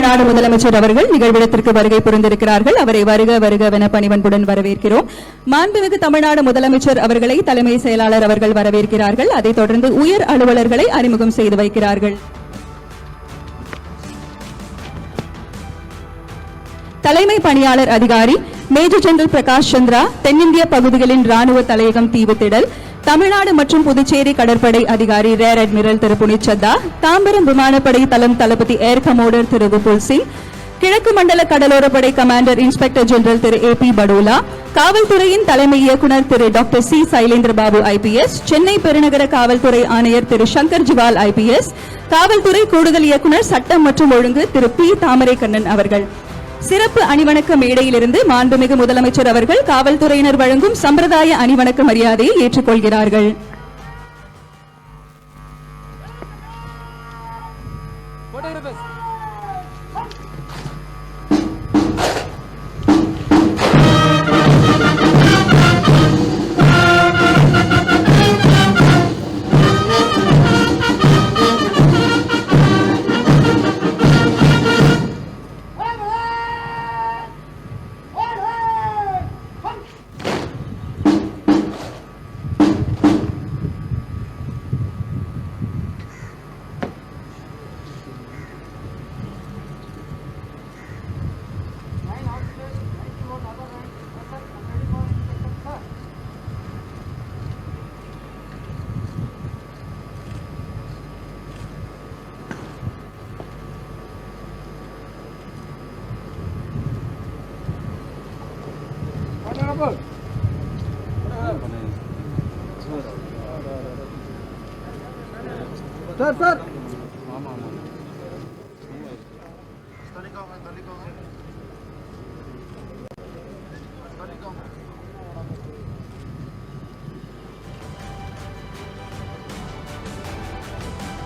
தமிழ்நாடு முதலமைச்சர் அவர்கள் நிகழ்விடத்திற்கு வருகை புரிந்திருக்கிறார்கள். அவரை வருக வருகவென பணிவன்புடன் வரவேற்கிறோம். மாண்புமிகு தமிழ்நாடு முதலமைச்சர் அவர்களை தலைமை செயலாளர் அவர்கள் வரவேற்கிறார்கள். அதைத் தொடர்ந்து உயர் அலுவலர்களை அறிமுகம் செய்து வைக்கிறார்கள். தலைமை பணியாளர் அதிகாரி மேஜர் ஜெனரல் பிரகாஷ் சந்திரா, தென்னிந்திய பகுதிகளின் ராணுவ தலையகம் தீவுத்திடல், தமிழ்நாடு மற்றும் புதுச்சேரி கடற்படை அதிகாரி ரியர் அட்மிரல் திரு புனித் சத்தா, தாம்பரம் விமானப்படை தளம் தளபதி ஏர் கமோடர் திரு விபுல் சிங், கிழக்கு மண்டல கடலோரப்படை commander inspector general Thiru AP Padola, காவல்துறையின் தலைமை இயக்குநர் Thiru doctor C Sylendra Babu IPS, Chennai பெருநகர காவல்துறை ஆணையர் திரு சங்கர் ஜிவால் IPS, காவல்துறை கூடுதல் இயக்குநர் சட்டம் மற்றும் ஒழுங்கு திரு P தாமரைக்கண்ணன் அவர்கள். சிறப்பு அணிவணக்க மேடையிலிருந்து மாண்புமிகு முதலமைச்சர் அவர்கள் காவல்துறையினர் வழங்கும் சம்பிரதாய அணிவணக்க மரியாதையை ஏற்றுக்கொள்கிறார்கள். சார்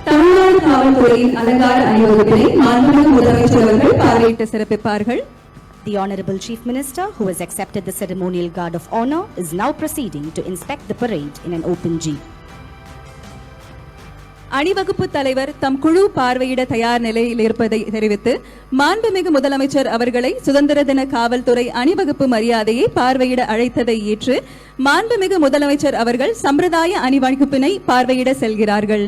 தமிழ்நாடு காவல்துறையின் அலங்கார அணிவகுப்பினை மாண்புமிகு முதலமைச்சர் அவர்கள் பார்வையிட்டு சிறப்பிப்பார்கள். The Honorable Chief Minister, who has accepted the ceremonial guard of honor, is now proceeding to inspect the parade in an open jeep. அணிவகுப்பு தலைவர் தம் குழு பார்வையிட தயார் நிலையில் இருப்பதை தெரிவித்து மாண்புமிகு முதலமைச்சர் அவர்களை சுதந்திர தின காவல்துறை அணிவகுப்பு மரியாதையை பார்வையிட அழைத்ததை ஏற்று மாண்புமிகு முதலமைச்சர் அவர்கள் சம்பிரதாய அணிவகுப்பினை பார்வையிட செல்கிறார்கள்.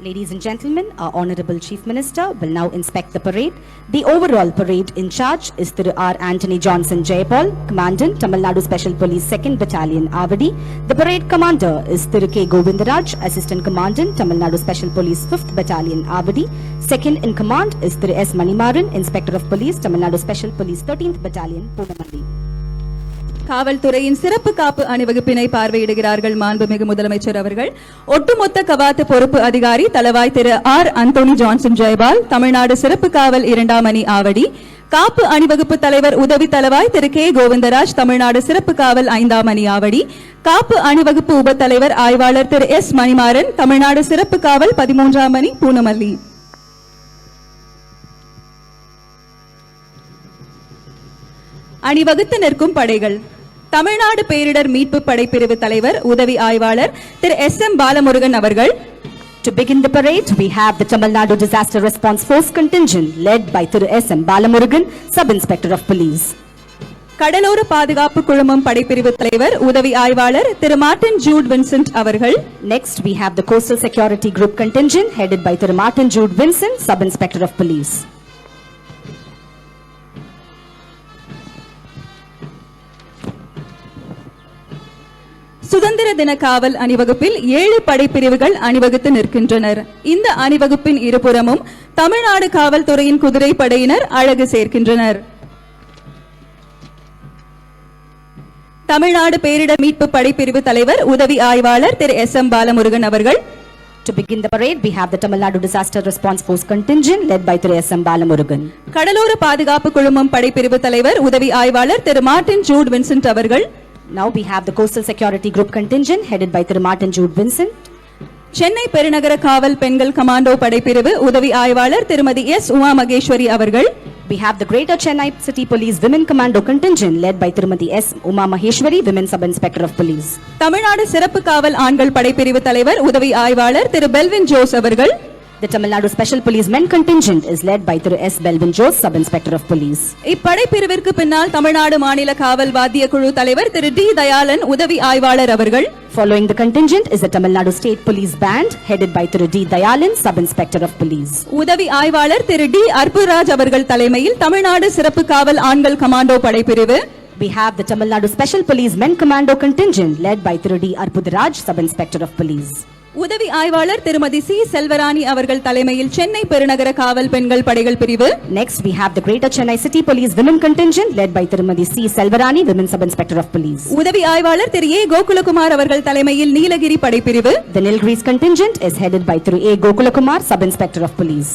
Ladies and gentlemen, our Honorable Chief Minister will now inspect the parade. The overall parade in charge is Thiru R. Anthony Johnson Jayapal, Commandant, Tamil Nadu Special Police 2nd Battalion, Avadi. The parade commander is Thiru K. Govindaraj, Assistant Commandant, Tamil Nadu Special Police 5th Battalion, Avadi. Second in command is Thiru S. Manimaran, Inspector of Police, Tamil Nadu Special Police 13th Battalion, Punamalli. காவல்துறையின் சிறப்பு காப்பு அணிவகுப்பினை பார்வையிடுகிறார்கள் மாண்புமிகு முதலமைச்சர் அவர்கள். ஒட்டுமொத்த கவாத்து பொறுப்பு அதிகாரி தளவாய் திரு R. Anthony Johnson Jayapal, Tamil Nadu சிறப்பு காவல் 2ஆம் அணி ஆவடி. காப்பு அணிவகுப்பு தலைவர் உதவி தளவாய் திரு K. கோவிந்தராஜ், தமிழ்நாடு சிறப்பு காவல் 5ஆம் அணி ஆவடி. காப்பு அணிவகுப்பு உப தலைவர் ஆய்வாளர் திரு S. மணிமாறன், தமிழ்நாடு சிறப்பு காவல் 13ஆம் அணி பூனமல்லி. அணிவகுத்து நிற்கும் படைகள். தமிழ்நாடு பேரிடர் மீட்பு படைப்பிரிவு தலைவர் உதவி ஆய்வாளர் திரு SM பாலமுருகன் அவர்கள். To begin the parade, we have the Tamil Nadu Disaster Response Force contingent led by Thiru SM Balamurugan, Sub-Inspector of Police. கடலோர பாதுகாப்பு குழுமம் படைப்பிரிவு தலைவர் உதவி ஆய்வாளர் திரு மார்டின் ஜூட் வின்சென்ட் அவர்கள். Next, we have the Coastal Security Group contingent headed by Thiru Martin Jude Vincent, Sub-Inspector of Police. சுதந்திர தின காவல் அணிவகுப்பில் 7 படைப்பிரிவுகள் அணிவகுத்து நிற்கின்றனர். இந்த அணிவகுப்பின் இருபுறமும் தமிழ்நாடு காவல்துறையின் குதிரை படையினர் அழகு சேர்க்கின்றனர். தமிழ்நாடு பேரிடர் மீட்பு படைப்பிரிவு தலைவர் உதவி ஆய்வாளர் திரு SM பாலமுருகன் அவர்கள். To begin the parade, we have the Tamil Nadu Disaster Response Force contingent led by Thiru SM Balamurugan. கடலோர பாதுகாப்பு குழுமம் படைப்பிரிவு தலைவர் உதவி ஆய்வாளர் திரு மார்டின் ஜூட் வின்சென்ட் அவர்கள். Now we have the Coastal Security Group contingent headed by Thiru Martin Jude Vincent. Chennai பெருநகர காவல் பெண்கள் கமாண்டோ படைப்பிரிவு உதவி ஆய்வாளர் திருமதி S. உமா மகேஸ்வரி அவர்கள். We have the Greater Chennai City Police Women Commando contingent led by Tirumati S. Uma Maheshwari, Women Sub-Inspector of Police. Tamil Nadu சிறப்பு காவல் ஆண்கள் படைப்பிரிவு தலைவர் உதவி ஆய்வாளர் திரு பெல்வின் ஜோஸ் அவர்கள். The Tamil Nadu Special Police Men contingent is led by Thiru S. Belvin Jose, Sub-Inspector of Police. இப்படை பிரிவிற்கு பின்னால் தமிழ்நாடு மாநில காவல் வாத்திய குழு தலைவர் திரு டி தயாளன் உதவி ஆய்வாளர் அவர்கள். Following the contingent is the Tamil Nadu State Police Band headed by Thiru D. Dayalan, Sub-Inspector of Police. உதவி ஆய்வாளர் திரு டி அற்புராஜ் அவர்கள் தலைமையில் தமிழ்நாடு சிறப்பு காவல் ஆண்கள் கமாண்டோ படைப்பிரிவு. We have the Tamil Nadu Special Police Men Commando contingent led by Thiru D. Arpudaraj, Sub-Inspector of Police. உதவி ஆய்வாளர் திருமதி சி செல்வராணி அவர்கள் தலைமையில் சென்னை பெருநகர காவல் பெண்கள் படைகள் பிரிவு. Next we have the Greater Chennai City Police Women contingent led by Tirumadi C. Selvarani, Women Sub-Inspector of Police. உதவி ஆய்வாளர் திரு ஏ கோகுலகுமார் அவர்கள் தலைமையில் நீலகிரி படைப்பிரிவு. The Nilgiris contingent is headed by Thiru A. Gokulakumar, Sub-Inspector of Police.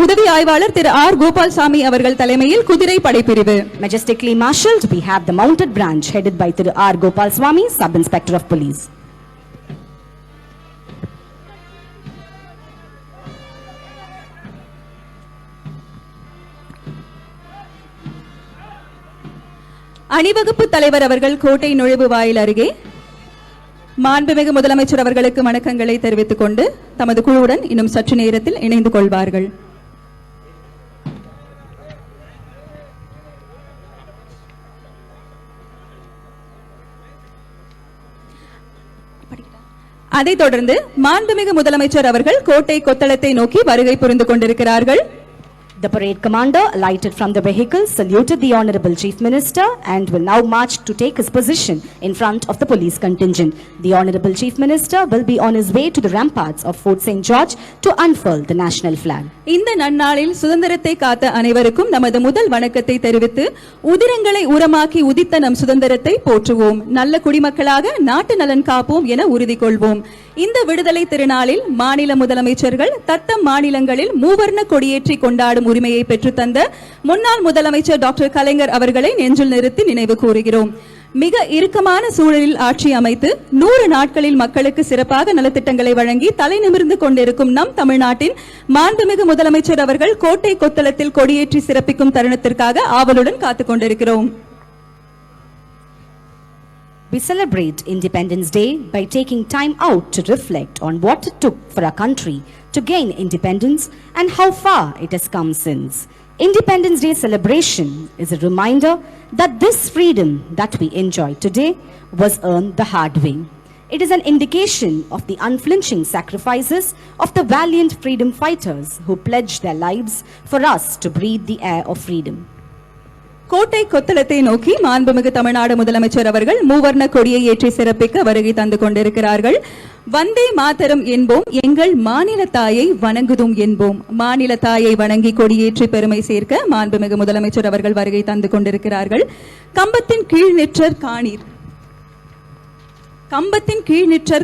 உதவி ஆய்வாளர் திரு R Gopalsamy அவர்கள் தலைமையில் குதிரை படைப்பிரிவு. Majestically marshalled we have the Mounted Branch headed by Thiru R. Gopalswamy, Sub-Inspector of Police. அணிவகுப்பு தலைவர் அவர்கள் கோட்டை நுழைவு வாயில் அருகே மாண்புமிகு முதலமைச்சர் அவர்களுக்கு வணக்கங்களை தெரிவித்துக் கொண்டு தமது குழுவுடன் இன்னும் சற்று நேரத்தில் இணைந்து கொள்வார்கள். அதைத் தொடர்ந்து மாண்புமிகு முதலமைச்சர் அவர்கள் கோட்டை கொத்தளத்தை நோக்கி வருகை புரிந்து கொண்டிருக்கிறார்கள். The parade commander alighted from the vehicle, saluted the Honorable Chief Minister and will now march to take his position in front of the police contingent. The Honorable Chief Minister will be on his way to the ramparts of Fort St. George to unfurl the national flag. இந்த நன்னாளில் சுதந்திரத்தை காத்த அனைவருக்கும் நமது முதல் வணக்கத்தை தெரிவித்து உதிரங்களை உரமாக்கி உதித்த நம் சுதந்திரத்தை போற்றுவோம், நல்ல குடிமக்களாக நாட்டு நலன் காப்போம் என உறுதி கொள்வோம். இந்த விடுதலை திருநாளில் மாநில முதலமைச்சர்கள் தத்தம் மாநிலங்களில் மூவர்ண கொடியேற்றி கொண்டாடும் உரிமையை பெற்றுத்தந்த முன்னாள் முதலமைச்சர் டாக்டர் கலைஞர் அவர்களை நெஞ்சில் நிறுத்தி நினைவு கூறுகிறோம். மிக இறுக்கமான சூழலில் ஆட்சி அமைத்து 100 நாட்களில் மக்களுக்கு சிறப்பாக நலத்திட்டங்களை வழங்கி தலை நிமிர்ந்து கொண்டிருக்கும் நம் தமிழ்நாட்டின் மாண்புமிகு முதலமைச்சர் அவர்கள் கோட்டை கொத்தளத்தில் கொடியேற்றி சிறப்பிக்கும் தருணத்திற்காக ஆவலுடன் காத்துக் கொண்டிருக்கிறோம். We celebrate Independence Day by taking time out to reflect on what it took for our country to gain independence and how far it has come since. Independence Day celebration is a reminder that this freedom that we enjoy today was earned the hard way. It is an indication of the unflinching sacrifices of the valiant freedom fighters who pledged their lives for us to breathe the air of freedom. கோட்டை கொத்தளத்தை நோக்கி மாண்புமிகு தமிழ்நாடு முதலமைச்சர் அவர்கள் மூவர்ண கொடியை ஏற்றி சிறப்பிக்க வருகை தந்து கொண்டிருக்கிறார்கள். வந்தே மாதரம் என்போம், எங்கள் மாநில தாயை வணங்குதும் என்போம். மாநில தாயை வணங்கி கொடியேற்றி பெருமை சேர்க்க மாண்புமிகு முதலமைச்சர் அவர்கள் வருகை தந்து கொண்டிருக்கிறார்கள். கம்பத்தின் கீழ் நிற்றர்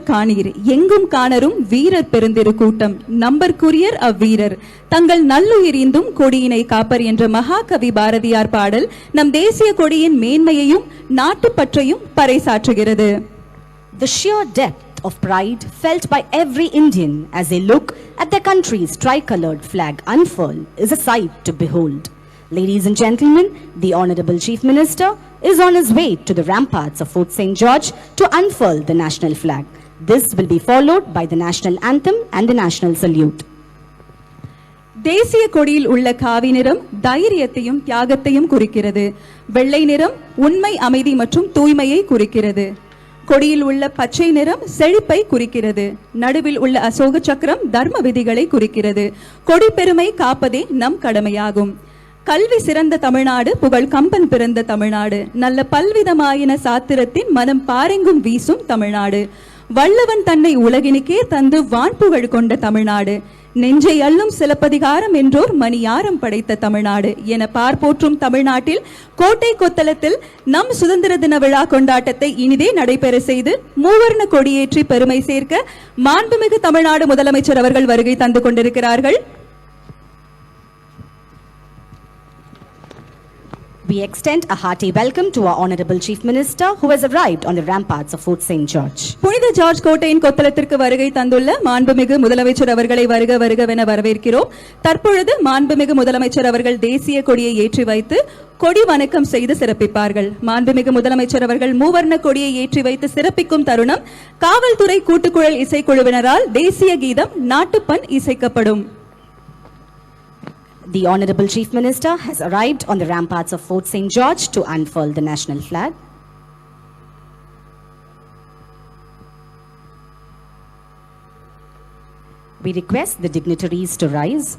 காணீர் எங்கும் காணரும் வீரர் பெருந்திரு கூட்டம் நம்பர்க்குரியர் அவ்வீரர் தங்கள் நல்லுயிரிந்தும் கொடியினை காப்பர் என்ற மகாகவி பாரதியார் பாடல் நம் தேசிய கொடியின் மேன்மையையும் நாட்டுப்பற்றையும் பறைசாற்றுகிறது. The sheer depth of pride felt by every Indian as they look at their country's tricolored flag unfurl is a sight to behold. Ladies and gentlemen, the Honorable Chief Minister is on his way to the ramparts of Fort St. George to unfurl the national flag. This will be followed by the national anthem and the national salute. தேசிய கொடியில் உள்ள காவி நிறம் தைரியத்தையும் தியாகத்தையும் குறிக்கிறது. வெள்ளை நிறம் உண்மை, அமைதி மற்றும் தூய்மையை குறிக்கிறது. கொடியில் உள்ள பச்சை நிறம் செழிப்பை குறிக்கிறது. நடுவில் உள்ள அசோக சக்கரம் தர்ம விதிகளை குறிக்கிறது. கொடி பெருமை காப்பதே நம் கடமையாகும். கல்வி சிறந்த தமிழ்நாடு, புகழ் கம்பன் பிறந்த தமிழ்நாடு, நல்ல பல்விதமாயின சாத்திரத்தின் மனம் பாரெங்கும் வீசும் தமிழ்நாடு, வல்லவன் தன்னை உலகினுக்கே தந்து வான்புகழ் கொண்ட தமிழ்நாடு, நெஞ்சை அள்ளும் சிலப்பதிகாரம் என்றோர் மணியாரம் படைத்த தமிழ்நாடு என பார்ப்போற்றும் தமிழ்நாட்டில் கோட்டை கொத்தளத்தில் நம் சுதந்திர தின விழா கொண்டாட்டத்தை இனிதே நடைபெற செய்து மூவர்ண கொடியேற்றி பெருமை சேர்க்க மாண்புமிகு தமிழ்நாடு முதலமைச்சர் அவர்கள் வருகை தந்து கொண்டிருக்கிறார்கள். We extend a hearty welcome to our Honorable Chief Minister who has arrived on the ramparts of Fort St. George. புனித ஜார்ஜ் கோட்டையின் கொத்தளத்திற்கு வருகை தந்துள்ள மாண்புமிகு முதலமைச்சர் அவர்களை வருக வருகவென வரவேற்கிறோம். தற்பொழுது மாண்புமிகு முதலமைச்சர் அவர்கள் தேசிய கொடியை ஏற்றி வைத்து கொடி வணக்கம் செய்து சிறப்பிப்பார்கள். மாண்புமிகு முதலமைச்சர் அவர்கள் மூவர்ண கொடியை ஏற்றி வைத்து சிறப்பிக்கும் தருணம் காவல்துறை கூட்டுக்குழல் இசைக்குழுவினரால் தேசிய கீதம் நாட்டுப்பண் இசைக்கப்படும். The Honorable Chief Minister has arrived on the ramparts of Fort St. George to unfurl the national flag. We request the dignitaries to rise.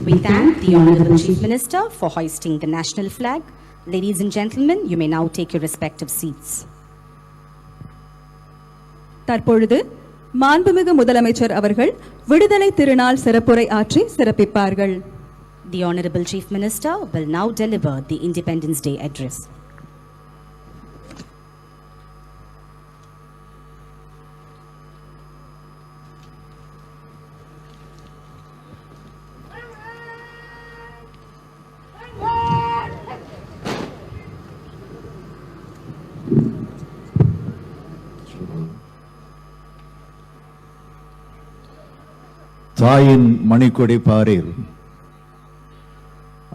We thank the Honorable Chief Minister for hoisting the national flag. Ladies and gentlemen, you may now take your respective seats. தற்பொழுது மாண்புமிகு முதலமைச்சர் அவர்கள் விடுதலை திருநாள் சிறப்புரை ஆற்றி சிறப்பிப்பார்கள். The Honorable Chief Minister will now deliver the Independence Day address. தாயின் மணிக்கொடி பாரீர்,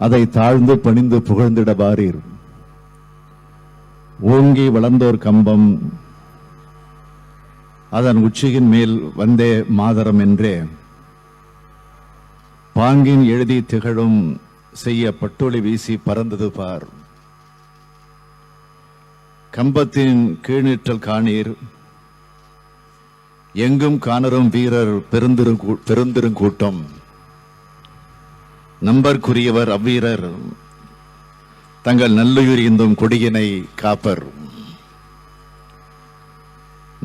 அதை தாழ்ந்து பணிந்து புகழ்ந்திட பாரீர். ஓங்கி வளர்ந்தோர் கம்பம், அதன் உச்சியின் மேல் வந்தே மாதரம் என்றே பாங்கின் எழுதி திகழும் செய்ய பட்டொளி வீசி பறந்தது பார். கம்பத்தின் கீழ்நிற்றல் காணீர், எங்கும் காணரும் வீரர் பெருந்திருங்கூட்டம். நம்பர்க்குரியவர் அவ்வீரர், தங்கள் நல்லுயிர் இந்தும் கொடியினை காப்பர்.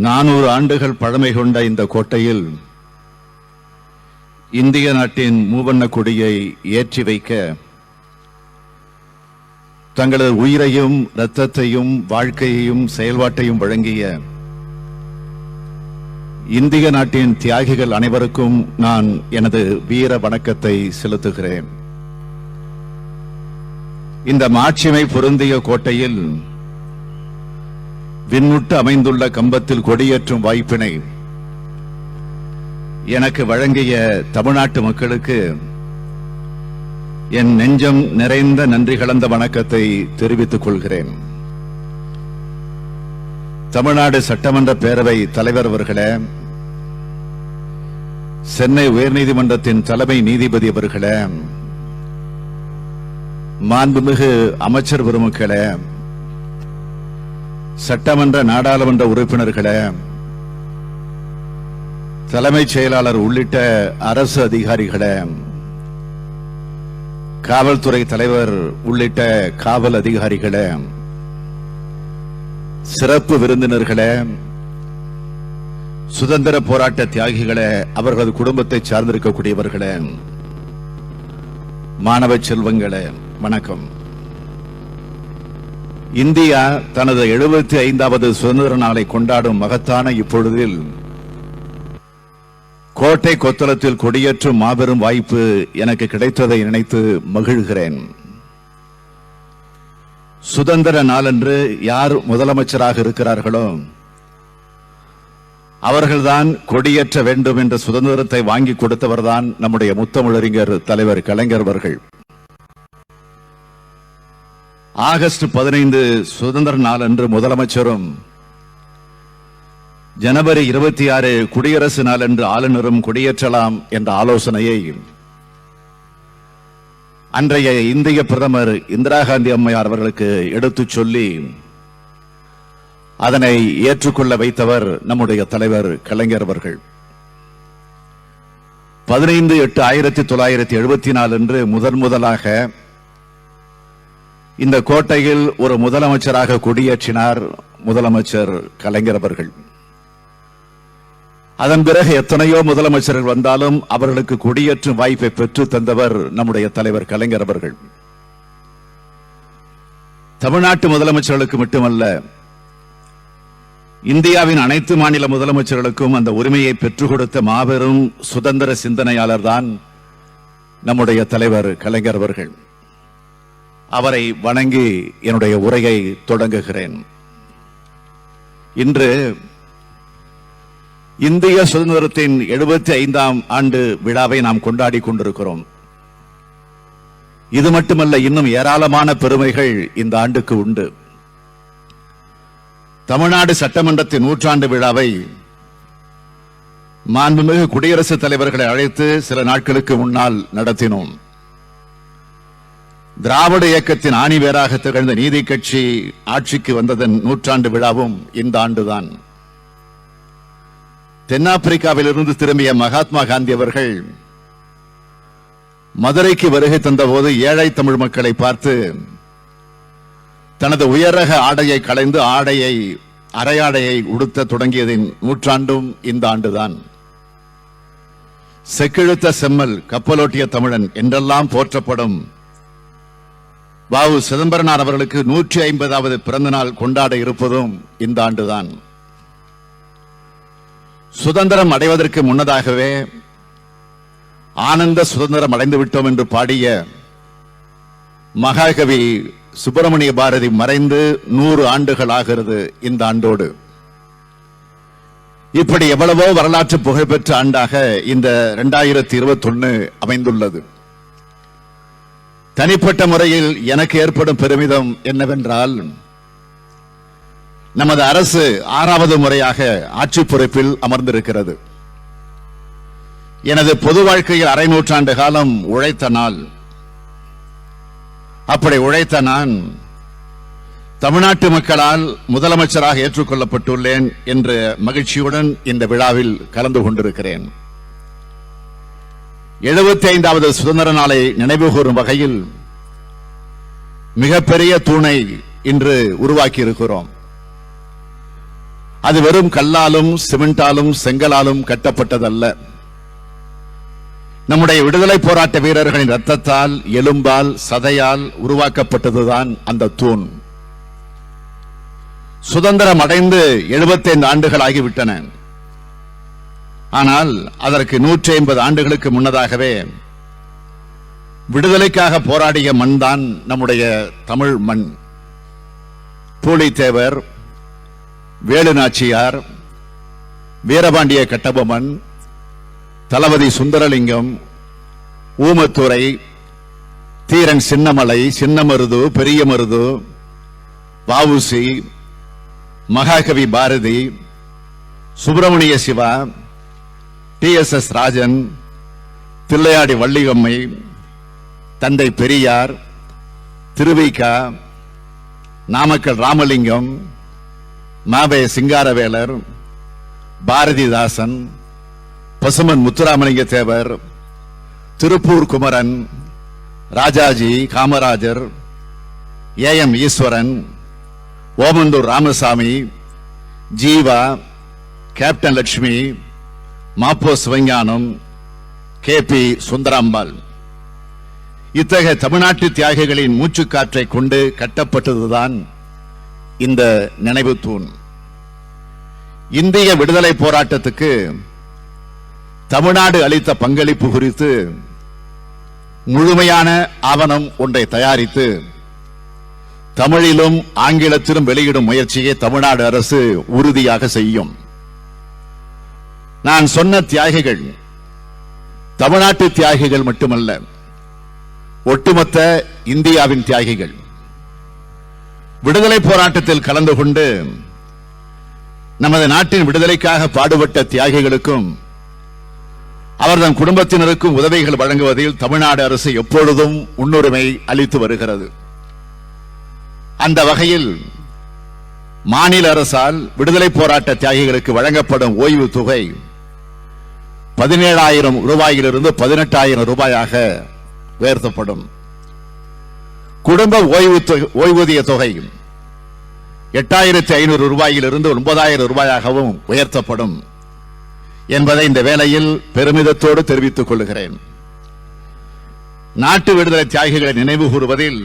400 ஆண்டுகள் பழமை கொண்ட இந்த கோட்டையில் இந்திய நாட்டின் மூவண்ண கொடியை ஏற்றி வைக்க தங்களது உயிரையும் இரத்தத்தையும் வாழ்க்கையையும் செயல்பாட்டையும் வழங்கிய இந்திய நாட்டின் தியாகிகள் அனைவருக்கும் நான் எனது வீர வணக்கத்தை செலுத்துகிறேன். இந்த மாட்சிமை பொருந்திய கோட்டையில் விண்முட்டு அமைந்துள்ள கம்பத்தில் கொடியேற்றும் வாய்ப்பினை எனக்கு வழங்கிய தமிழ்நாட்டு மக்களுக்கு என் நெஞ்சம் நிறைந்த நன்றி கலந்த வணக்கத்தை தெரிவித்துக் கொள்கிறேன். தமிழ்நாடு சட்டமன்ற பேரவை தலைவர் அவர்களே, சென்னை உயர்நீதிமன்றத்தின் தலைமை நீதிபதி அவர்களே, மாண்புமிகு அமைச்சர் பெருமக்களே, சட்டமன்ற நாடாளுமன்ற உறுப்பினர்களே, தலைமைச் செயலாளர் உள்ளிட்ட அரசு அதிகாரிகளே, காவல்துறை தலைவர் உள்ளிட்ட காவல் அதிகாரிகளே, சிறப்பு விருந்தினர்களே, சுதந்திர போராட்ட தியாகிகளே, அவர்களது குடும்பத்தை சார்ந்திருக்கக்கூடியவர்களே, மாணவ செல்வங்களே, வணக்கம். இந்தியா தனது 75வது சுதந்திர நாளை கொண்டாடும் மகத்தான இப்பொழுதில் கோட்டை கொத்தளத்தில் கொடியேற்றும் மாபெரும் வாய்ப்பு எனக்கு கிடைத்ததை நினைத்து மகிழ்கிறேன். சுதந்திர நாளன்று யார் முதலமைச்சராக இருக்கிறார்களோ அவர்கள்தான் கொடியேற்ற வேண்டும் என்ற சுதந்திரத்தை வாங்கி கொடுத்தவர்தான் நம்முடைய முத்தமிழறிஞர் தலைவர் கலைஞர் அவர்கள். ஆகஸ்ட் 15 சுதந்திர நாள் அன்று முதலமைச்சரும், ஜனவரி 26 குடியரசு நாள் என்று ஆளுநரும் கொடியேற்றலாம் என்ற ஆலோசனையை அன்றைய இந்திய பிரதமர் இந்திரா காந்தி அம்மையார் அவர்களுக்கு எடுத்துச் சொல்லி அதனை ஏற்றுக்கொள்ள வைத்தவர் நம்முடைய தலைவர் கலைஞர் அவர்கள். 15/8/1974 அன்று முதலாக இந்த கோட்டையில் ஒரு முதலமைச்சராக கொடியேற்றினார் முதலமைச்சர் கலைஞர் அவர்கள். அதன் பிறகு எத்தனையோ முதலமைச்சர்கள் வந்தாலும் அவர்களுக்கு கொடியேற்றும் வாய்ப்பை பெற்று தந்தவர் நம்முடைய தலைவர் கலைஞர் அவர்கள். தமிழ்நாட்டு முதலமைச்சர்களுக்கு மட்டுமல்ல, இந்தியாவின் அனைத்து மாநில முதலமைச்சர்களுக்கும் அந்த உரிமையை பெற்றுக் கொடுத்த மாபெரும் சுதந்திர சிந்தனையாளர் தான் நம்முடைய தலைவர் கலைஞர் அவர்கள். அவரை வணங்கி என்னுடைய உரையை தொடங்குகிறேன். இன்று இந்திய சுதந்திரத்தின் 75ஆம் ஆண்டு விழாவை நாம் கொண்டாடி கொண்டிருக்கிறோம். இது மட்டுமல்ல, இன்னும் ஏராளமான பெருமைகள் இந்த ஆண்டுக்கு உண்டு. தமிழ்நாடு சட்டமன்றத்தின் 100ஆண்டு விழாவை மாண்புமிகு குடியரசுத் தலைவர்களை அழைத்து சில நாட்களுக்கு முன்னால் நடத்தினோம். திராவிட இயக்கத்தின் ஆணிவேராக திகழ்ந்த நீதி கட்சி ஆட்சிக்கு வந்ததன் 100ஆண்டு விழாவும் இந்த ஆண்டுதான். தென்னாப்பிரிக்காவிலிருந்து திரும்பிய மகாத்மா காந்தி அவர்கள் மதுரைக்கு வருகை தந்தபோது ஏழை தமிழ் மக்களை பார்த்து தனது உயரக ஆடையை களைந்து அரையாடையை உடுத்த தொடங்கியதின் 100ஆண்டும் இந்த ஆண்டுதான். செக்கிழுத்த செம்மல், கப்பலோட்டிய தமிழன் என்றெல்லாம் போற்றப்படும் வ.உ. சிதம்பரனார் அவர்களுக்கு 150வது பிறந்த நாள் கொண்டாட இருப்பதும் இந்த ஆண்டுதான். சுதந்திரம் அடைவதற்கு முன்னதாகவே ஆனந்த சுதந்திரம் அடைந்து விட்டோம் என்று பாடிய மகாகவி சுப்பிரமணிய பாரதி மறைந்து 100 ஆண்டுகள் ஆகிறது இந்த ஆண்டோடு. இப்படி எவ்வளவோ வரலாற்று புகழ்பெற்ற ஆண்டாக இந்த 2021 அமைந்துள்ளது. தனிப்பட்ட முறையில் எனக்கு ஏற்படும் பெருமிதம் என்னவென்றால், நமது அரசு 6வது முறையாக ஆட்சி பொறுப்பில் அமர்ந்திருக்கிறது. எனது பொது வாழ்க்கையில் 1/2 நூற்றாண்டு காலம் உழைத்த நாள். அப்படி உழைத்த நான் தமிழ்நாட்டு மக்களால் முதலமைச்சராக ஏற்றுக்கொள்ளப்பட்டுள்ளேன் என்ற மகிழ்ச்சியுடன் இந்த விழாவில் கலந்து கொண்டிருக்கிறேன். 75வது சுதந்திர நாளை நினைவுகூரும் வகையில் மிகப்பெரிய தூணை இன்று உருவாக்கி இருக்கிறோம். அது வெறும் கல்லாலும் சிமெண்டாலும் செங்கலாலும் கட்டப்பட்டதல்ல. நம்முடைய விடுதலை போராட்ட வீரர்களின் ரத்தத்தால், எலும்பால், சதையால் உருவாக்கப்பட்டதுதான் அந்த தூண். சுதந்திரம் அடைந்து 75 ஆண்டுகள் ஆகிவிட்டன. ஆனால் அதற்கு 150 ஆண்டுகளுக்கு முன்னதாகவே விடுதலைக்காக போராடிய மண் தான் நம்முடைய தமிழ் மண். பூலித்தேவர், வேலுநாச்சியார், வீரபாண்டிய கட்டபொம்மன், தளபதி சுந்தரலிங்கம், ஊமத்துரை, தீரன் சின்னமலை, சின்னமருது, பெரிய மருது, வஉசி, மகாகவி பாரதி, சுப்பிரமணிய சிவா, TSS ராஜன், தில்லையாடி வள்ளியம்மை, தந்தை பெரியார், திருவிக, நாமக்கல் ராமலிங்கம், மாவே சிங்காரவேலர், பாரதிதாசன், பசுமன் முத்துராமலிங்க தேவர், திருப்பூர் குமரன், ராஜாஜி, காமராஜர், AM ஈஸ்வரன், ஓமந்தூர் ராமசாமி, ஜீவா, கேப்டன் லட்சுமி, மாப்போ சிவஞானம், KP சுந்தராம்பாள், இத்தகைய தமிழ்நாட்டு தியாகிகளின் மூச்சுக்காற்றை கொண்டு கட்டப்பட்டதுதான் இந்த நினைவு தூண். இந்திய விடுதலை போராட்டத்துக்கு தமிழ்நாடு அளித்த பங்களிப்பு குறித்து முழுமையான ஆவணம் ஒன்றை தயாரித்து தமிழிலும் ஆங்கிலத்திலும் வெளியிடும் முயற்சியை தமிழ்நாடு அரசு உறுதியாக செய்யும். நான் சொன்ன தியாகிகள் தமிழ்நாட்டு தியாகிகள் மட்டுமல்ல, ஒட்டுமொத்த இந்தியாவின் தியாகிகள். விடுதலை போராட்டத்தில் கலந்து கொண்டு நமது நாட்டின் விடுதலைக்காக பாடுபட்ட தியாகிகளுக்கும் அவர்தம் குடும்பத்தினருக்கும் உதவிகள் வழங்குவதில் தமிழ்நாடு அரசு எப்பொழுதும் முன்னுரிமை அளித்து வருகிறது. அந்த வகையில் மாநில அரசால் விடுதலை போராட்ட தியாகிகளுக்கு வழங்கப்படும் ஓய்வு தொகை 17,000 ரூபாயிலிருந்து 18,000 ரூபாயாக உயர்த்தப்படும். குடும்ப ஓய்வூதிய தொகை 8,500 ரூபாயிலிருந்து 9,000 ரூபாயாகவும் உயர்த்தப்படும் என்பதை இந்த வேளையில் பெருமிதத்தோடு தெரிவித்துக் கொள்கிறேன். நாட்டு விடுதலை தியாகிகளை நினைவு கூறுவதில்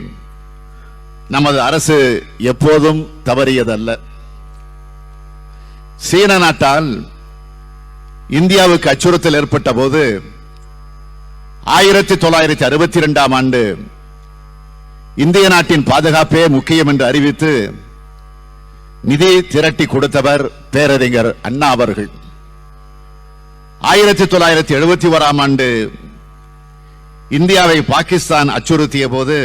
நமது அரசு எப்போதும் தவறியதல்ல. சீன நாட்டால் இந்தியாவுக்கு அச்சுறுத்தல் ஏற்பட்ட போது 1962ஆம் ஆண்டு இந்திய நாட்டின் பாதுகாப்பே முக்கியம் என்று அறிவித்து நிதி திரட்டி கொடுத்தவர் பேரறிஞர் அண்ணா அவர்கள். 1971ஆம் ஆண்டு இந்தியாவை பாகிஸ்தான் அச்சுறுத்திய போது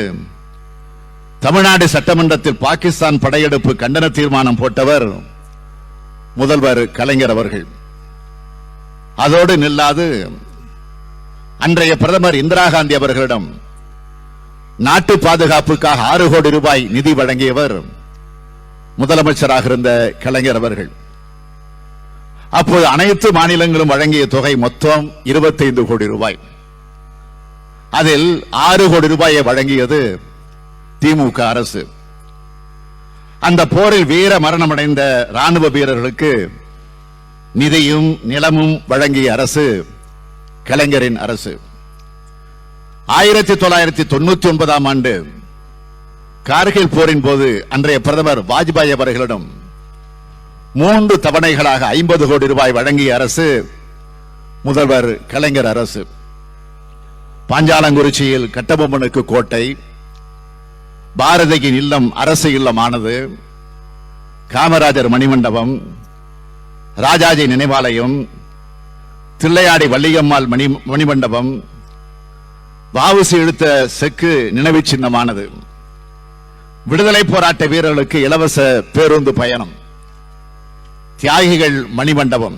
தமிழ்நாடு சட்டமன்றத்தில் பாகிஸ்தான் படையெடுப்பு கண்டன தீர்மானம் போட்டவர் முதல்வர் கலைஞர் அவர்கள். அதோடு நில்லாது அன்றைய பிரதமர் இந்திரா காந்தி அவர்களிடம் நாட்டு பாதுகாப்புக்காக 6 கோடி ரூபாய் நிதி வழங்கியவர் முதலமைச்சராக இருந்த கலைஞர் அவர்கள். அப்போது அனைத்து மாநிலங்களும் வழங்கிய தொகை மொத்தம் 25 கோடி ரூபாய். அதில் 6 கோடி ரூபாயை வழங்கியது திமுக அரசு. அந்த போரில் வீர மரணமடைந்த ராணுவ வீரர்களுக்கு நிதியும் நிலமும் வழங்கிய அரசு கலைஞரின் அரசு. 1999ஆம் ஆண்டு கார்கில் போரின் போது அன்றைய பிரதமர் வாஜ்பாய் அவர்களிடம் 3 தவணைகளாக 50 கோடி ரூபாய் வழங்கிய அரசு முதல்வர் கலைஞர் அரசு. பாஞ்சாலங்குறிச்சியில் கட்டபொம்மனுக்கு கோட்டை, பாரதியின் இல்லம் அரசு இல்லமானது, காமராஜர் மணிமண்டபம், ராஜாஜி நினைவாலயம், தில்லையாடி வள்ளியம்மாள் மணிமண்டபம், வஉசி எடுத்த செக்கு நினைவு சின்னமானது, விடுதலை போராட்ட வீரர்களுக்கு இலவச பேருந்து பயணம், தியாகிகள் மணிமண்டபம்,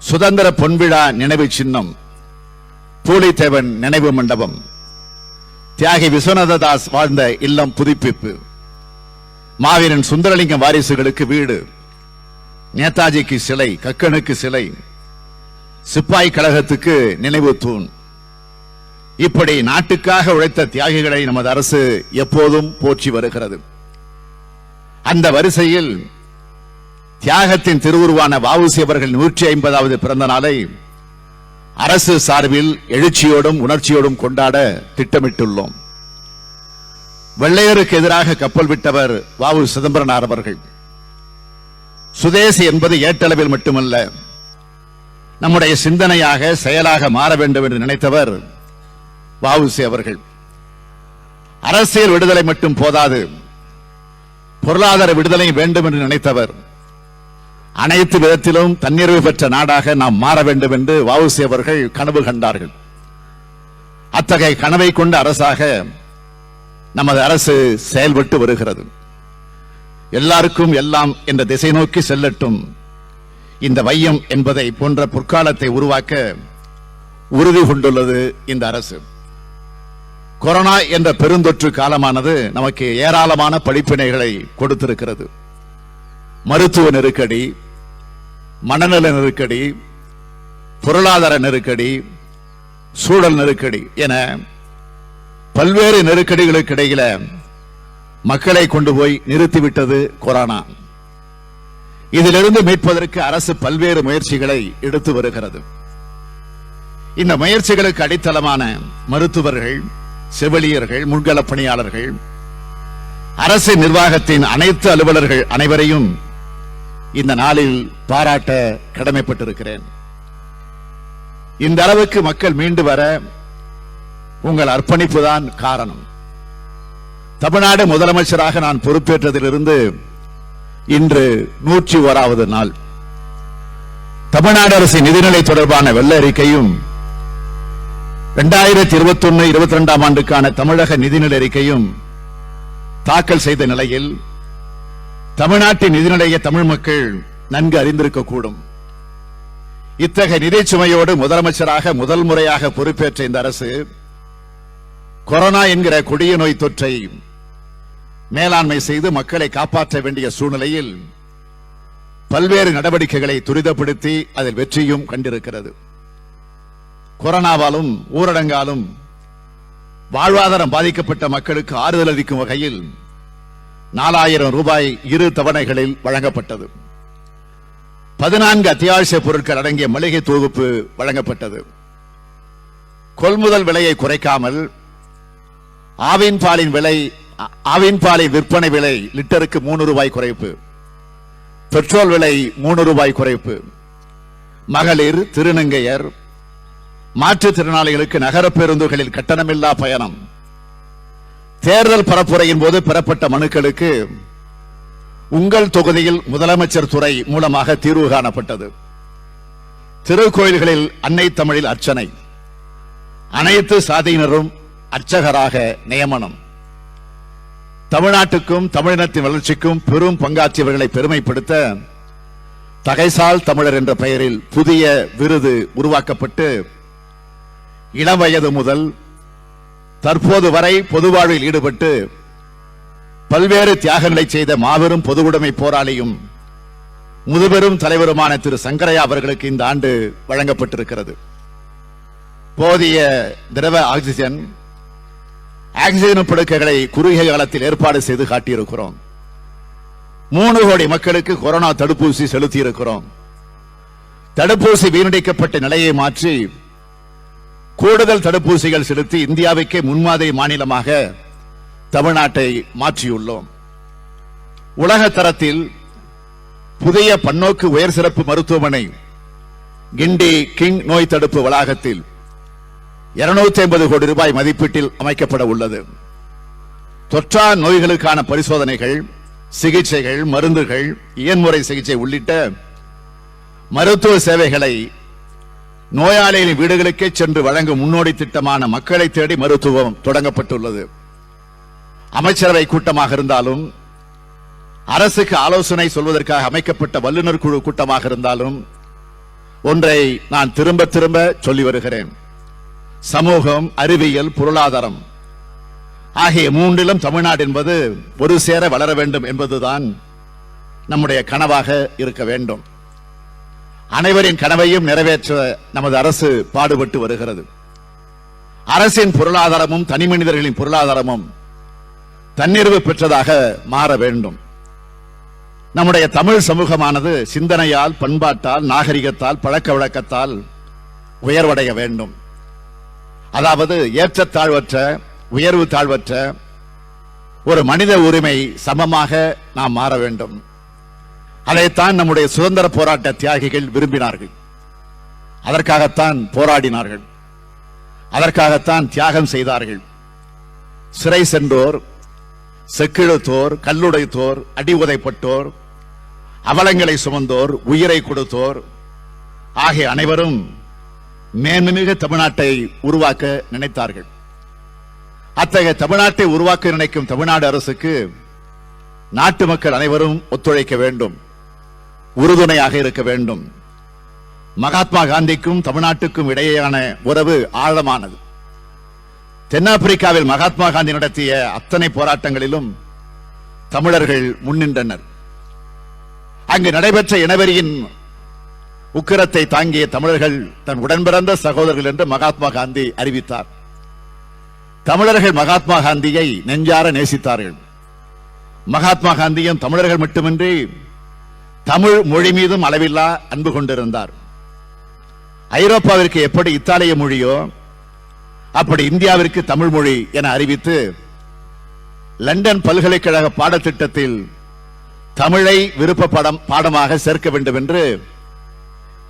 சுதந்திர பொன்விழா நினைவு சின்னம், பூலித்தேவன் நினைவு மண்டபம், தியாகி விஸ்வநாததாஸ் வாழ்ந்த இல்லம் புதுப்பிப்பு, மாவீரன் சுந்தரலிங்கம் வாரிசுகளுக்கு வீடு, நேதாஜிக்கு சிலை, கக்கனுக்கு சிலை, சிப்பாய் கழகத்துக்கு நினைவு தூண். இப்படி நாட்டுக்காக உழைத்த தியாகிகளை நமது அரசு எப்போதும் போற்றி வருகிறது. அந்த வரிசையில் தியாகத்தின் திருவுருவான வஉசி அவர்கள் 150வது பிறந்த நாளை அரசு சார்பில் எழுச்சியோடும் உணர்ச்சியோடும் கொண்டாட திட்டமிட்டுள்ளோம். வெள்ளையருக்கு எதிராக கப்பல் விட்டவர் வ.உ. சிதம்பரனார் அவர்கள். சுதேசி என்பது ஏட்டளவில் மட்டுமல்ல, நம்முடைய சிந்தனையாக செயலாக மாற வேண்டும் என்று நினைத்தவர் வ.உ.சி. அவர்கள். அரசியல் விடுதலை மட்டும் போதாது, பொருளாதார விடுதலை வேண்டும் என்று நினைத்தவர். அனைத்து விதத்திலும் தன்னிறைவு பெற்ற நாடாக நாம் மாற வேண்டும் என்று வ.உ.சி. அவர்கள் கனவு கண்டார்கள். அத்தகைய கனவை கொண்ட அரசாக நமது அரசு செயல்பட்டு வருகிறது. எல்லாருக்கும் எல்லாம் என்ற திசை நோக்கி செல்லட்டும் இந்த வையம் என்பதை போன்ற பொற்காலத்தை உருவாக்க உறுதி கொண்டுள்ளது இந்த அரசு. கொரோனா என்ற பெருந்தொற்று காலமானது நமக்கு ஏராளமான படிப்பினைகளை கொடுத்திருக்கிறது. மருத்துவ நெருக்கடி, மனநல நெருக்கடி, பொருளாதார நெருக்கடி, சூழல் நெருக்கடி என பல்வேறு நெருக்கடிகளுக்கு இடையில மக்களை கொண்டு போய் நிறுத்திவிட்டது கொரோனா. இதிலிருந்து மீட்பதற்கு அரசு பல்வேறு முயற்சிகளை எடுத்து வருகிறது. இந்த முயற்சிகளுக்கு அடித்தளமான மருத்துவர்கள், செவிலியர்கள், முன்களப் பணியாளர்கள், அரசு நிர்வாகத்தின் அனைத்து அலுவலர்கள் அனைவரையும் இந்த நாளில் பாராட்ட கடமைப்பட்டிருக்கிறேன். இந்த அளவுக்கு மக்கள் மீண்டு வர உங்கள் அர்ப்பணிப்பு தான் காரணம். தமிழ்நாடு முதலமைச்சராக நான் பொறுப்பேற்றதிலிருந்து இன்று 101வது நாள். தமிழ்நாடு அரசின் நிதிநிலை தொடர்பான வெள்ள அறிக்கையும் 2021-22 ஆண்டுக்கான தமிழக நிதிநிலை அறிக்கையும் தாக்கல் செய்த நிலையில் தமிழ்நாட்டின் நிதிநிலையை தமிழ் மக்கள் நன்கு அறிந்திருக்கக்கூடும். இத்தகைய நிதி சுமையோடு முதலமைச்சராக முதல் முறையாக பொறுப்பேற்ற இந்த அரசு கொரோனா என்கிற கொடிய நோய் தொற்றை மேலாண்மை செய்து மக்களை காப்பாற்ற வேண்டிய சூழ்நிலையில் பல்வேறு நடவடிக்கைகளை துரிதப்படுத்தி அதில் வெற்றியும் கண்டிருக்கிறது. கொரோனாவாலும் ஊரடங்காலும் வாழ்வாதாரம் பாதிக்கப்பட்ட மக்களுக்கு ஆறுதல் அளிக்கும் வகையில் 4000 ரூபாய் 2 தவணைகளில் வழங்கப்பட்டது. 14 அத்தியாவசிய பொருட்கள் அடங்கிய மளிகை தொகுப்பு வழங்கப்பட்டது. கொள்முதல் விலையை குறைக்காமல் ஆவின் பாலின் விற்பனை விலை லிட்டருக்கு 3 ரூபாய் குறைப்பு, பெட்ரோல் விலை 3 ரூபாய் குறைப்பு, மகளிர், திருநங்கையர், மாற்றுத்திறனாளிகளுக்கு நகர பேருந்துகளில் கட்டணமில்லா பயணம், தேர்தல் பரப்புரையின் போது பெறப்பட்ட மனுக்களுக்கு உங்கள் தொகுதியில் முதலமைச்சர் துறை மூலமாக தீர்வு காணப்பட்டது. திருக்கோயில்களில் அன்னை தமிழில் அர்ச்சனை, அனைத்து சாதியினரும் அர்ச்சகராக நியமனம், தமிழ்நாட்டுக்கும் தமிழினத்தின் வளர்ச்சிக்கும் பெரும் பங்காற்றியவர்களை பெருமைப்படுத்த தகைசால் தமிழர் என்ற பெயரில் புதிய விருது உருவாக்கப்பட்டு இளம் வயது முதல் தற்போது வரை பொது வாழ்வில் ஈடுபட்டு பல்வேறு தியாகங்களை செய்த மாபெரும் பொதுவுடைமை போராளியும் முதுபெரும் தலைவருமான திரு சங்கரையா அவர்களுக்கு இந்த ஆண்டு வழங்கப்பட்டிருக்கிறது. போதிய திரவ ஆக்சிஜன் படுக்கைகளை குறுகிய காலத்தில் ஏற்பாடு செய்து காட்டியிருக்கிறோம். 3 கோடி மக்களுக்கு கொரோனா தடுப்பூசி செலுத்தி இருக்கிறோம். தடுப்பூசி வீணடிக்கப்பட்ட நிலையை மாற்றி கூடுதல் தடுப்பூசிகள் செலுத்தி இந்தியாவுக்கே முன்மாதிரி மாநிலமாக தமிழ்நாட்டை மாற்றியுள்ளோம். உலக தரத்தில் புதிய பன்னோக்கு உயர் சிறப்பு மருத்துவமனை கிண்டி கிங் நோய் தடுப்பு வளாகத்தில் 250 கோடி ரூபாய் மதிப்பீட்டில் அமைக்கப்பட உள்ளது. தொற்றா நோய்களுக்கான பரிசோதனைகள், சிகிச்சைகள், மருந்துகள், இயன்முறை சிகிச்சை உள்ளிட்ட மருத்துவ சேவைகளை நோயாளிகளின் வீடுகளுக்கே சென்று வழங்கும் முன்னோடி திட்டமான மக்களை தேடி மருத்துவம் தொடங்கப்பட்டுள்ளது. அமைச்சரவை கூட்டமாக இருந்தாலும், அரசுக்கு ஆலோசனை சொல்வதற்காக அமைக்கப்பட்ட வல்லுநர் குழு கூட்டமாக இருந்தாலும் ஒன்றை நான் திரும்ப திரும்ப சொல்லி வருகிறேன். சமூகம், அறிவியல், பொருளாதாரம் ஆகிய 3லும் தமிழ்நாடு என்பது ஒரு சேர வளர வேண்டும் என்பதுதான் நம்முடைய கனவாக இருக்க வேண்டும். அனைவரின் கனவையும் நிறைவேற்ற நமது அரசு பாடுபட்டு வருகிறது. அரசின் பொருளாதாரமும் தனி மனிதர்களின் பொருளாதாரமும் தன்னிறைவு பெற்றதாக மாற வேண்டும். நம்முடைய தமிழ் சமூகமானது சிந்தனையால், பண்பாட்டால், நாகரிகத்தால், பழக்க வழக்கத்தால் உயர்வடைய வேண்டும். அதாவது ஏற்றத்தாழ்வற்ற, உயர்வு தாழ்வற்ற ஒரு மனித உரிமை சமமாக நாம் மாற வேண்டும். அதைத்தான் நம்முடைய சுதந்திர போராட்ட தியாகிகள் விரும்பினார்கள். அதற்காகத்தான் போராடினார்கள், அதற்காகத்தான் தியாகம் செய்தார்கள். சிறை சென்றோர், செக்கிழுத்தோர், கல்லுடைத்தோர், அடி உதைப்பட்டோர், அவலங்களை சுமந்தோர், உயிரை கொடுத்தோர் ஆகிய அனைவரும் மேன்மைமிகு தமிழ்நாட்டை உருவாக்க நினைத்தார்கள். அத்தகைய தமிழ்நாட்டை உருவாக்க நினைக்கும் தமிழ்நாடு அரசுக்கு நாட்டு மக்கள் அனைவரும் ஒத்துழைக்க வேண்டும், உறுதுணையாக இருக்க வேண்டும். மகாத்மா காந்திக்கும் தமிழ்நாட்டுக்கும் இடையேயான உறவு ஆழமானது. தென்னாப்பிரிக்காவில் மகாத்மா காந்தி நடத்திய அத்தனை போராட்டங்களிலும் தமிழர்கள் முன்னின்றனர். அங்கு நடைபெற்ற இனவெறியின் உக்கிரத்தை தாங்கிய தமிழர்கள் தன் உடன்பிறந்த சகோதரர்கள் என்று மகாத்மா காந்தி அறிவித்தார். தமிழர்கள் மகாத்மா காந்தியை நெஞ்சார நேசித்தார்கள். மகாத்மா காந்தியும் தமிழர்கள் மட்டுமின்றி தமிழ் மொழி மீதும் அளவில்லா அன்பு கொண்டிருந்தார். ஐரோப்பாவிற்கு எப்படி இத்தாலிய மொழியோ அப்படி இந்தியாவிற்கு தமிழ் மொழி என அறிவித்து லண்டன் பல்கலைக்கழக பாடத்திட்டத்தில் தமிழை விருப்ப பாடமாக சேர்க்க வேண்டும் என்று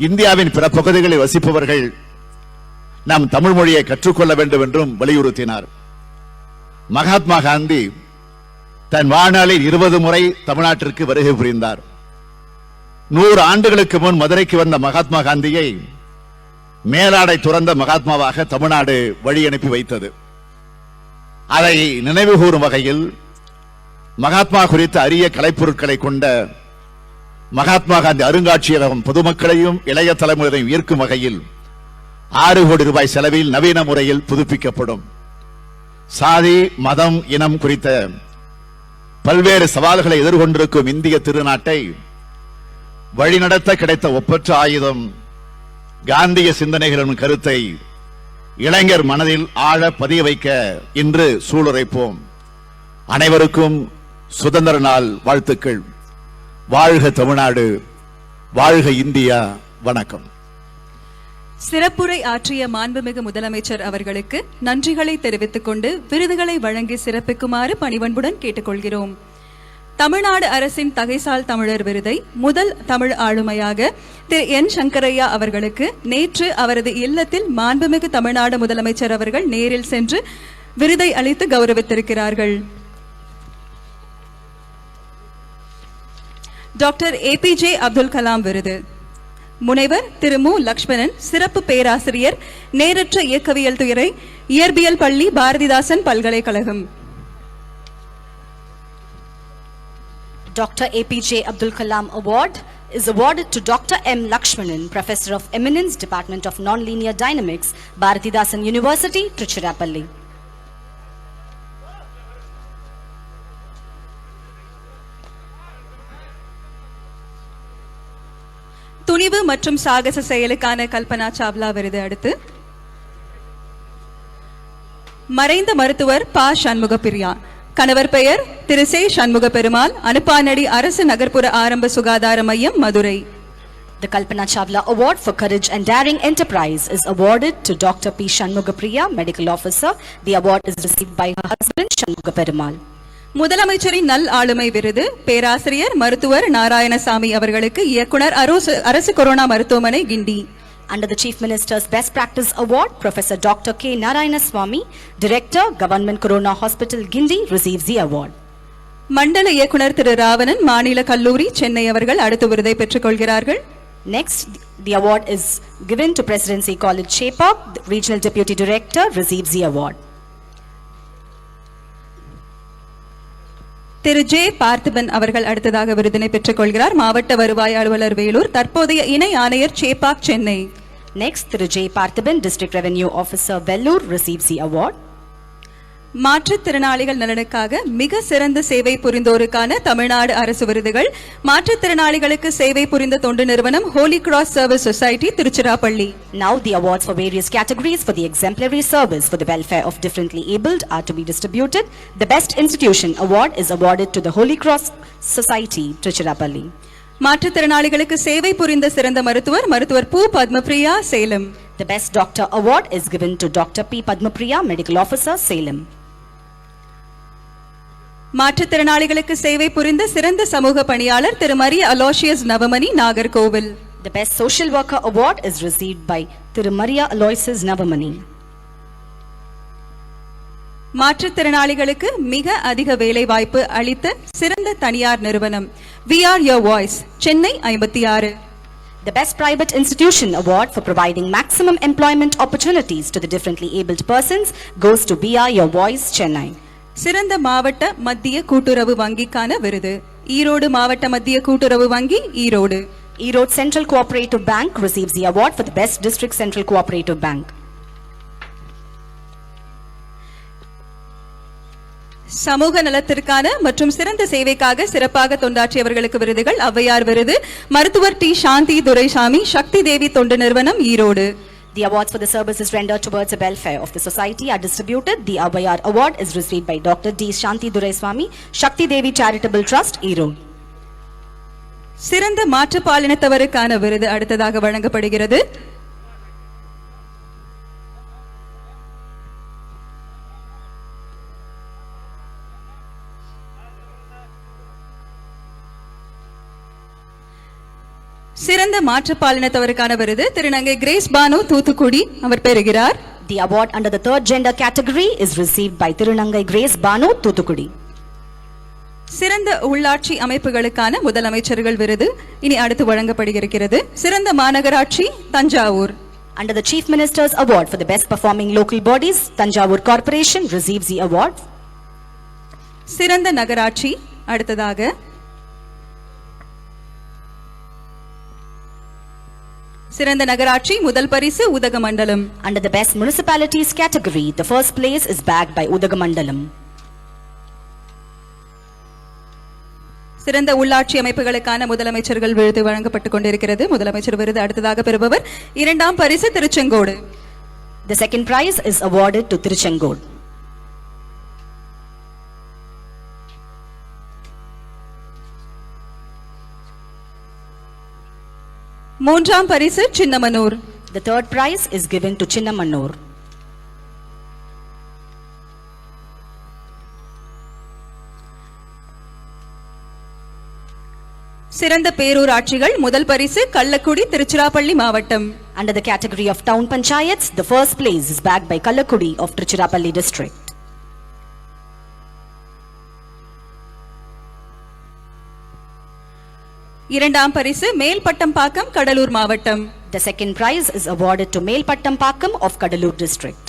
இந்தியாவின் பிற பகுதிகளில் வசிப்பவர்கள் நாம் தமிழ் மொழியை கற்றுக்கொள்ள வேண்டும் என்றும் வலியுறுத்தினார். மகாத்மா காந்தி தன் வாழ்நாளில் 20 முறை தமிழ்நாட்டிற்கு வருகை புரிந்தார். 100 ஆண்டுகளுக்கு முன் மதுரைக்கு வந்த மகாத்மா காந்தியை மேலாடை துறந்த மகாத்மாவாக தமிழ்நாடு வழி அனுப்பி வைத்தது. அதை நினைவுகூரும் வகையில் மகாத்மா குறித்த அரிய கலைப்பொருட்களை கொண்ட மகாத்மா காந்தி அருங்காட்சியகம் பொதுமக்களையும் இளைய தலைமுறையையும் ஈர்க்கும் வகையில் 6 கோடி ரூபாய் செலவில் நவீன முறையில் புதுப்பிக்கப்படும். சாதி, மதம், இனம் குறித்த பல்வேறு சவால்களை எதிர்கொண்டிருக்கும் இந்திய திருநாட்டை வழிநடத்த கிடைத்த ஒப்பற்ற ஆயுதம் காந்திய சிந்தனைகளின் கருத்தை இளைஞர் மனதில் ஆழ பதிய வைக்க இன்று சூளுரைப்போம். அனைவருக்கும் சுதந்திர நாள் வாழ்த்துக்கள். வாழ்க தமிழ்நாடு, வாழ்க இந்தியா. வணக்கம். சிறப்புரை ஆற்றிய மாண்புமிகு முதலமைச்சர் அவர்களுக்கு நன்றிகளை தெரிவித்துக் கொண்டு விருதுகளை வழங்கி சிறப்பிக்குமாறு பணிவன்புடன் கேட்டுக்கொள்கிறோம். தமிழ்நாடு அரசின் தகைசால் தமிழர் விருதை முதல் தமிழ் ஆளுமையாக திரு என் சங்கரையா அவர்களுக்கு நேற்று அவரது இல்லத்தில் மாண்புமிகு தமிழ்நாடு முதலமைச்சர் அவர்கள் நேரில் சென்று விருதை அளித்து கௌரவித்திருக்கிறார்கள். டாக்டர் ஏபிஜே அப்துல் கலாம் விருது முனைவர் திரு மு லக்ஷ்மணன், சிறப்பு பேராசிரியர், நேரற்ற இயக்கவியல் துறை, இயற்பியல் பள்ளி, பாரதிதாசன் பல்கலைக்கழகம். Dr. APJ Abdul Kalam Award is awarded to Dr. M. Lakshmanan, Professor of Eminence, Department of Nonlinear Dynamics, Bharathidasan University, Tiruchirappalli. துணிவு மற்றும் சாகச செயலுக்கான கல்பனா சாவ்லா விருது அடுத்து மறைந்த மருத்துவர் ப. சண்முகப்பிரியா, கணவர் பெயர் திரு சே. சண்முக பெருமாள், அனுப்பானடி அரசு நகர்ப்புற ஆரம்ப சுகாதார மையம், Madurai. The Kalpana Chawla Award for Courage and Daring Enterprise is awarded to Dr. P. Shanmugapriya, Medical Officer. The award is received by her husband, Shanmuga Perumal. முதலமைச்சரின் நல் ஆளுமை விருது பேராசிரியர் மருத்துவர் நாராயணசாமி அவர்களுக்கு இயக்குனர் அரசு கொரோனா மருத்துவமனை, கிண்டி. Under the Chief Minister's Best Practice Award, Professor Dr. K. Narayanaswamy, Director, Government Corona Hospital, Gindi, receives the award. மண்டல இயக்குனர் திரு ராவணன், மாநில கல்லூரி, சென்னை அவர்கள் அடுத்த விருதை பெற்றுக் கொள்கிறார்கள். Next, the award is given to Presidency College, Chepak. The Regional Deputy Director receives the award. Thiru J. Parthiban அவர்கள் அடுத்ததாக விருதினை பெற்றுக் கொள்கிறார். மாவட்ட வருவாய் அலுவலர், வேலூர், தற்போதைய இணை ஆணையர், Chepauk, Chennai. Next, Thiru J. Parthiban, District Revenue Officer, Vellore, receives the award. மாற்றுத்திறனாளிகள் நலனுக்காக மிக சிறந்த சேவை புரிந்தோருக்கான தமிழ்நாடு அரசு விருதுகள் மாற்றுத்திறனாளிகளுக்கு சேவை புரிந்த தொண்டு நிறுவனம் Holy Cross service society, Tiruchirappalli. Now the awards for various categories for the exemplary service for the welfare of differently abled are to be distributed. The Best Institution Award is awarded to the Holy Cross Society, Tiruchirappalli. மாற்றுத்திறனாளிகளுக்கு சேவை புரிந்த சிறந்த மருத்துவர் மருத்துவர் பு. Padmapriya, Salem. The Best Doctor Award is given to Dr. P. Padmapriya, Medical Officer, Salem. மாற்றுத்திறனாளிகளுக்கு சேவை புரிந்த சிறந்த சமூக பணியாளர் Thiru Maria Aloysius Navamani, Nagercoil. The Best Social Worker Award is received by Thiru Maria Aloysius Navamani. மாற்றுத்திறனாளிகளுக்கு மிக அதிக வேலை வாய்ப்பு அளித்த சிறந்த தனியார் நிறுவனம் We Are Your Voice Chennai 56. The Best Private Institution Award for providing maximum employment opportunities to the differently abled persons goes to We Are Your Voice, Chennai. சிறந்த மாவட்ட மத்திய கூட்டுறவு வங்கிக்கான விருது ஈரோடு மாவட்ட மத்திய கூட்டுறவு வங்கி Erode. Erode Central Cooperative Bank receives the award for the Best District Central Cooperative Bank. சமூக நலத்திற்கான மற்றும் சிறந்த சேவைக்காக சிறப்பாக தொண்டாற்றியவர்களுக்கு விருதுகள் ஔவையார் விருது மருத்துவர் டி சாந்தி துரைசாமி சக்தி தேவி தொண்டு நிறுவனம் Erode. The awards for the services rendered towards the welfare of the society are distributed. The Avoyar Award is received by Dr. D. Shanti Duraiswamy, Shakti Devi Charitable Trust, Erode. சிறந்த மாற்றுப்பாலினத்தவருக்கான விருது அடுத்ததாக வழங்கப்படுகிறது. சிறந்த மாற்றுப்பாலினத்தவருக்கான விருது திருநங்கை கிரேஸ் பானு தூத்துக்குடி அவர் பெறுகிறார். The award under the third gender category is received by Tirunangai Grace Banu, Thuthukudi. சிறந்த உள்ளாட்சி அமைப்புகளுக்கான முதலமைச்சர்கள் விருது இனி அடுத்து வழங்கப்படுகிறது. சிறந்த மாநகராட்சி Thanjavur. Under the Chief Minister's Award for the best performing local bodies, Tanjavur Corporation receives the award. சிறந்த நகராட்சி அடுத்ததாக சிறந்த நகராட்சி முதல் பரிசு Udhagamandalam. Under the best municipalities category, the first place is bagged by Udagamandalam. சிறந்த உள்ளாட்சி அமைப்புகளுக்கான முதலமைச்சர்கள் விருது வழங்கப்பட்டுக் கொண்டிருக்கிறது. முதலமைச்சர் விருது அடுத்ததாக பெறுபவர் இரண்டாம் பரிசு Tiruchengode. The second prize is awarded to Tiruchengod. மூன்றாம் பரிசு Chinnamanur. The third prize is given to Chinnamanur. சிறந்த பேரூராட்சிகள் முதல் பரிசு கள்ளக்குடி திருச்சிராப்பள்ளி மாவட்டம். Under the category of town panchayats, the first place is bagged by Kallakudi of Tiruchirappalli district. இரண்டாம் பரிசு மேல்பட்டம்பாக்கம் கடலூர் மாவட்டம். The second prize is awarded to Melpattampakkam of Kadalur district.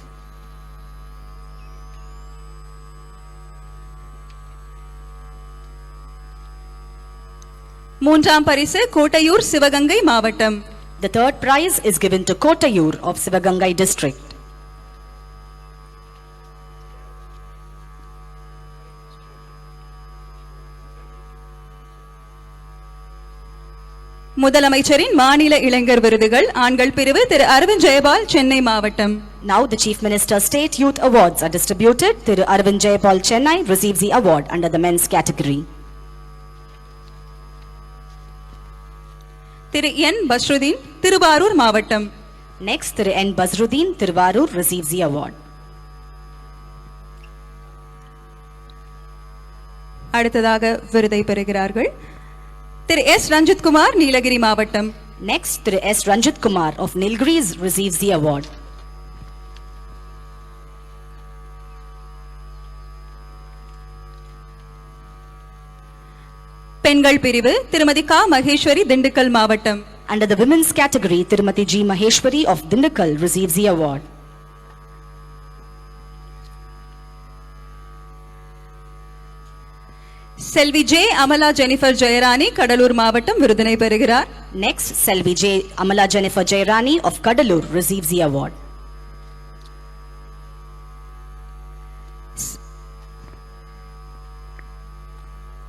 மூன்றாம் பரிசு கோட்டையூர் சிவகங்கை மாவட்டம். The third prize is given to Kotayur of Sivagangai district. முதலமைச்சரின் மாநில இளைஞர் விருதுகள் ஆண்கள் பிரிவு திரு அரவிந்த் ஜெயபால் சென்னை மாவட்டம். Now the Chief Minister State Youth Awards are distributed. Thiru Arvind Jayapal Chennai receives the award under the men's category. திரு என் பஸ்ருதீன் திருவாரூர் மாவட்டம். Next, Thiru N. Bazruddin Tiruvarur receives the award. அடுத்ததாக விருதை பெறுகிறார்கள் திரு எஸ் ரஞ்சித் குமார் நீலகிரி மாவட்டம். Next, Thiru S. Ranjit Kumar of Nilgiris receives the award. பெண்கள் பிரிவு திருமதி கா மகேஸ்வரி திண்டுக்கல் மாவட்டம். Under the women's category, Tirumati G. Maheshwari of Dindukal receives the award. Selvi J Amala Jennifer Jayarani Cuddalore மாவட்டம் விருதினை பெறுகிறார். Next, Selvi J. Amala Jennifer Jairani of Kadalur receives the award.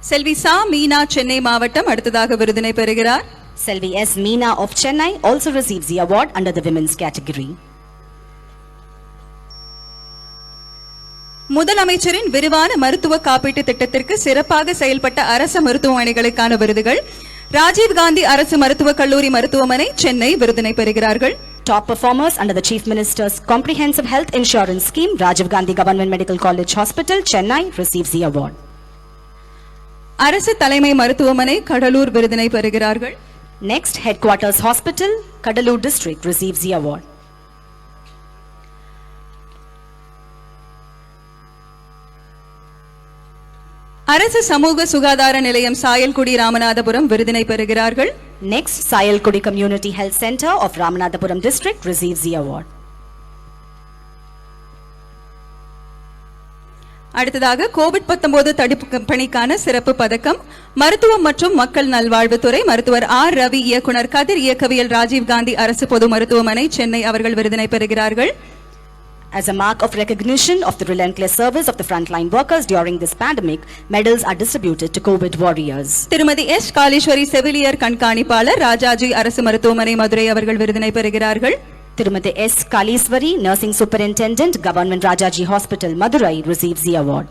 செல்வி சா மீனா சென்னை மாவட்டம் அடுத்ததாக விருதினை பெறுகிறார். Selvi S. Meena of Chennai also receives the award under the women's category. முதலமைச்சரின் விரிவான மருத்துவ காப்பீட்டு திட்டத்திற்கு சிறப்பாக செயல்பட்ட அரசு மருத்துவமனைகளுக்கான விருதுகள் ராஜீவ்காந்தி அரசு மருத்துவக் கல்லூரி மருத்துவமனை சென்னை விருதினை பெறுகிறார்கள். Top performers under the Chief Minister's Comprehensive Health Insurance Scheme, Rajiv Gandhi Government Medical College Hospital, Chennai receives the award. அரசு தலைமை மருத்துவமனை கடலூர் விருதினை பெறுகிறார்கள். Next, Headquarters Hospital, Cuddalore District receives the award. அரசு சமூக சுகாதார நிலையம் சாயல்குடி ராமநாதபுரம் விருதினை பெறுகிறார்கள். Next, Sayalkudi Community Health Center of Ramanathapuram District receives the award. அடுத்ததாக கோவிட்-19 தடுப்பு பணிக்கான சிறப்பு பதக்கம் மருத்துவம் மற்றும் மக்கள் நல்வாழ்வுத்துறை மருத்துவர் ஆர் ரவி இயக்குனர் கதிர் இயக்கவியல் ராஜீவ்காந்தி அரசு பொது மருத்துவமனை சென்னை அவர்கள் விருதினை பெறுகிறார்கள். As a mark of recognition of the relentless service of the frontline workers during this pandemic, medals are distributed to COVID warriors. திருமதி எஸ் காளீஸ்வரி செவிலியர் கண்காணிப்பாளர் ராஜாஜி அரசு மருத்துவமனை மதுரை அவர்கள் விருதினை பெறுகிறார்கள். Tirumati S. Kaliswari, Nursing Superintendent, Government Rajaji Hospital, Madurai, receives the award.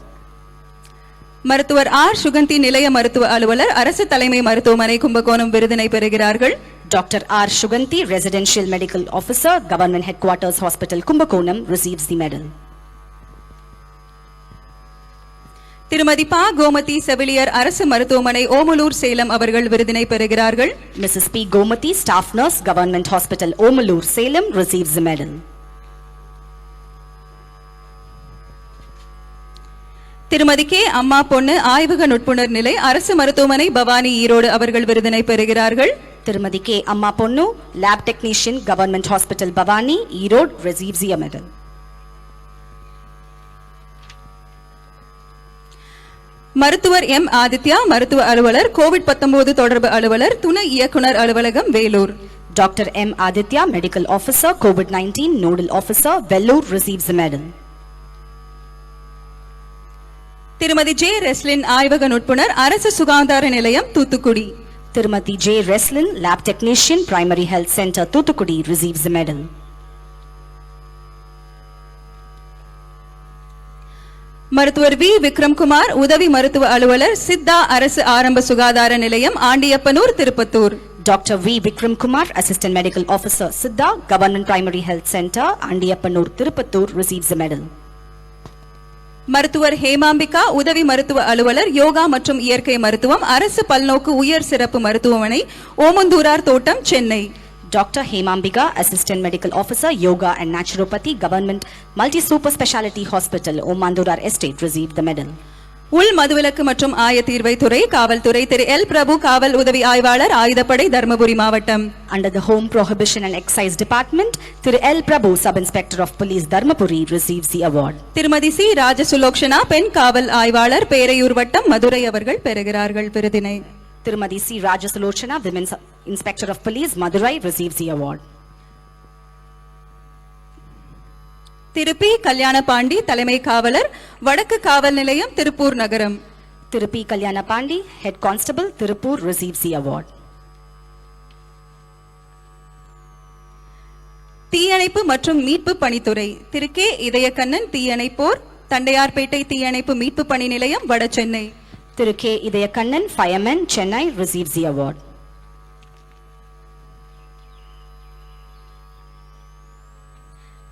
மருத்துவர் R Suganthi நிலைய மருத்துவ அலுவலர் அரசு தலைமை மருத்துவமனை கும்பகோணம் விருதினை பெறுகிறார்கள். Dr. R. Shuganti, Residential Medical Officer, Government Headquarters Hospital, Kumbakonam, receives the medal. திருமதி பா கோமதி செவிலியர் அரசு மருத்துவமனை ஓமலூர் சேலம் அவர்கள் விருதினை பெறுகிறார்கள். Mrs. P. Gomati, Staff Nurse, Government Hospital, Omalur, Salem, receives the medal. திருமதி கே அம்மா பொண்ணு ஆய்வக நுட்புணர் நிலை அரசு மருத்துவமனை பவானி ஈரோடு அவர்கள் விருதினை பெறுகிறார்கள். Tirumati K. Amma Ponnu, Lab Technician, Government Hospital, Bhavani, Erode, receives the medal. மருத்துவர் எம் ஆதித்யா மருத்துவ அலுவலர் கோவிட்-19 தொடர்பு அலுவலர் துணை இயக்குனர் அலுவலகம் Vellore. Dr. M. Aditya, Medical Officer, COVID-19 Nodal Officer, Vellore, receives the medal. திருமதி ஜே ரெஸ்லின் ஆய்வக நுட்புணர் அரசு சுகாதார நிலையம் Thoothukudi. Tirumati J. Reslin, Lab Technician, Primary Health Center, Thuthukudi, receives the medal. மருத்துவர் வி விக்ரம்குமார் உதவி மருத்துவ அலுவலர் சித்தா அரசு ஆரம்ப சுகாதார நிலையம் Andiyappanur Tirupattur. Dr. V. Vikram Kumar, Assistant Medical Officer, Siddha, Government Primary Health Center, Andiyappanur, Tirupattur, receives the medal. மருத்துவர் ஹேமாம்பிகா உதவி மருத்துவ அலுவலர் யோகா மற்றும் இயற்கை மருத்துவம் அரசு பல்நோக்கு உயர் சிறப்பு மருத்துவமனை ஓமந்தூரார் தோட்டம் Chennai. Dr. Hemambika, Assistant Medical Officer, Yoga and Naturopathy, Government Multi-Super Speciality Hospital, Omandurar Estate, received the medal. உள் மதுவிலக்கு மற்றும் ஆயத்தீர்வை துறை காவல்துறை திரு எல் பிரபு காவல் உதவி ஆய்வாளர் ஆயுதப்படை தர்மபுரி மாவட்டம். Under the Home Prohibition and Excise Department, Thiru L Prabhu, Sub-Inspector of Police, Dharmapuri, receives the award. திருமதி சி ராஜசுலோக்ஷனா பெண் காவல் ஆய்வாளர் பேரையூர் வட்டம் மதுரை அவர்கள் பெறுகிறார்கள் விருதினை. Tirumati C. Rajasalochana, Women's Inspector of Police, Madurai, receives the award. திருப்பி கல்யாண பாண்டி தலைமை காவலர் வடக்கு காவல் நிலையம் திருப்பூர் நகரம். Tirupi Kalyana Pandi, Head Constable, Tirupur, receives the award. தீயணைப்பு மற்றும் மீட்பு பணித்துறை திரு கே இதயக்கண்ணன் தீயணைப்போர் தண்டையார்பேட்டை தீயணைப்பு மீட்பு பணி நிலையம் வட Chennai. Thiru K. Idayakannan, Fireman, Chennai, receives the award.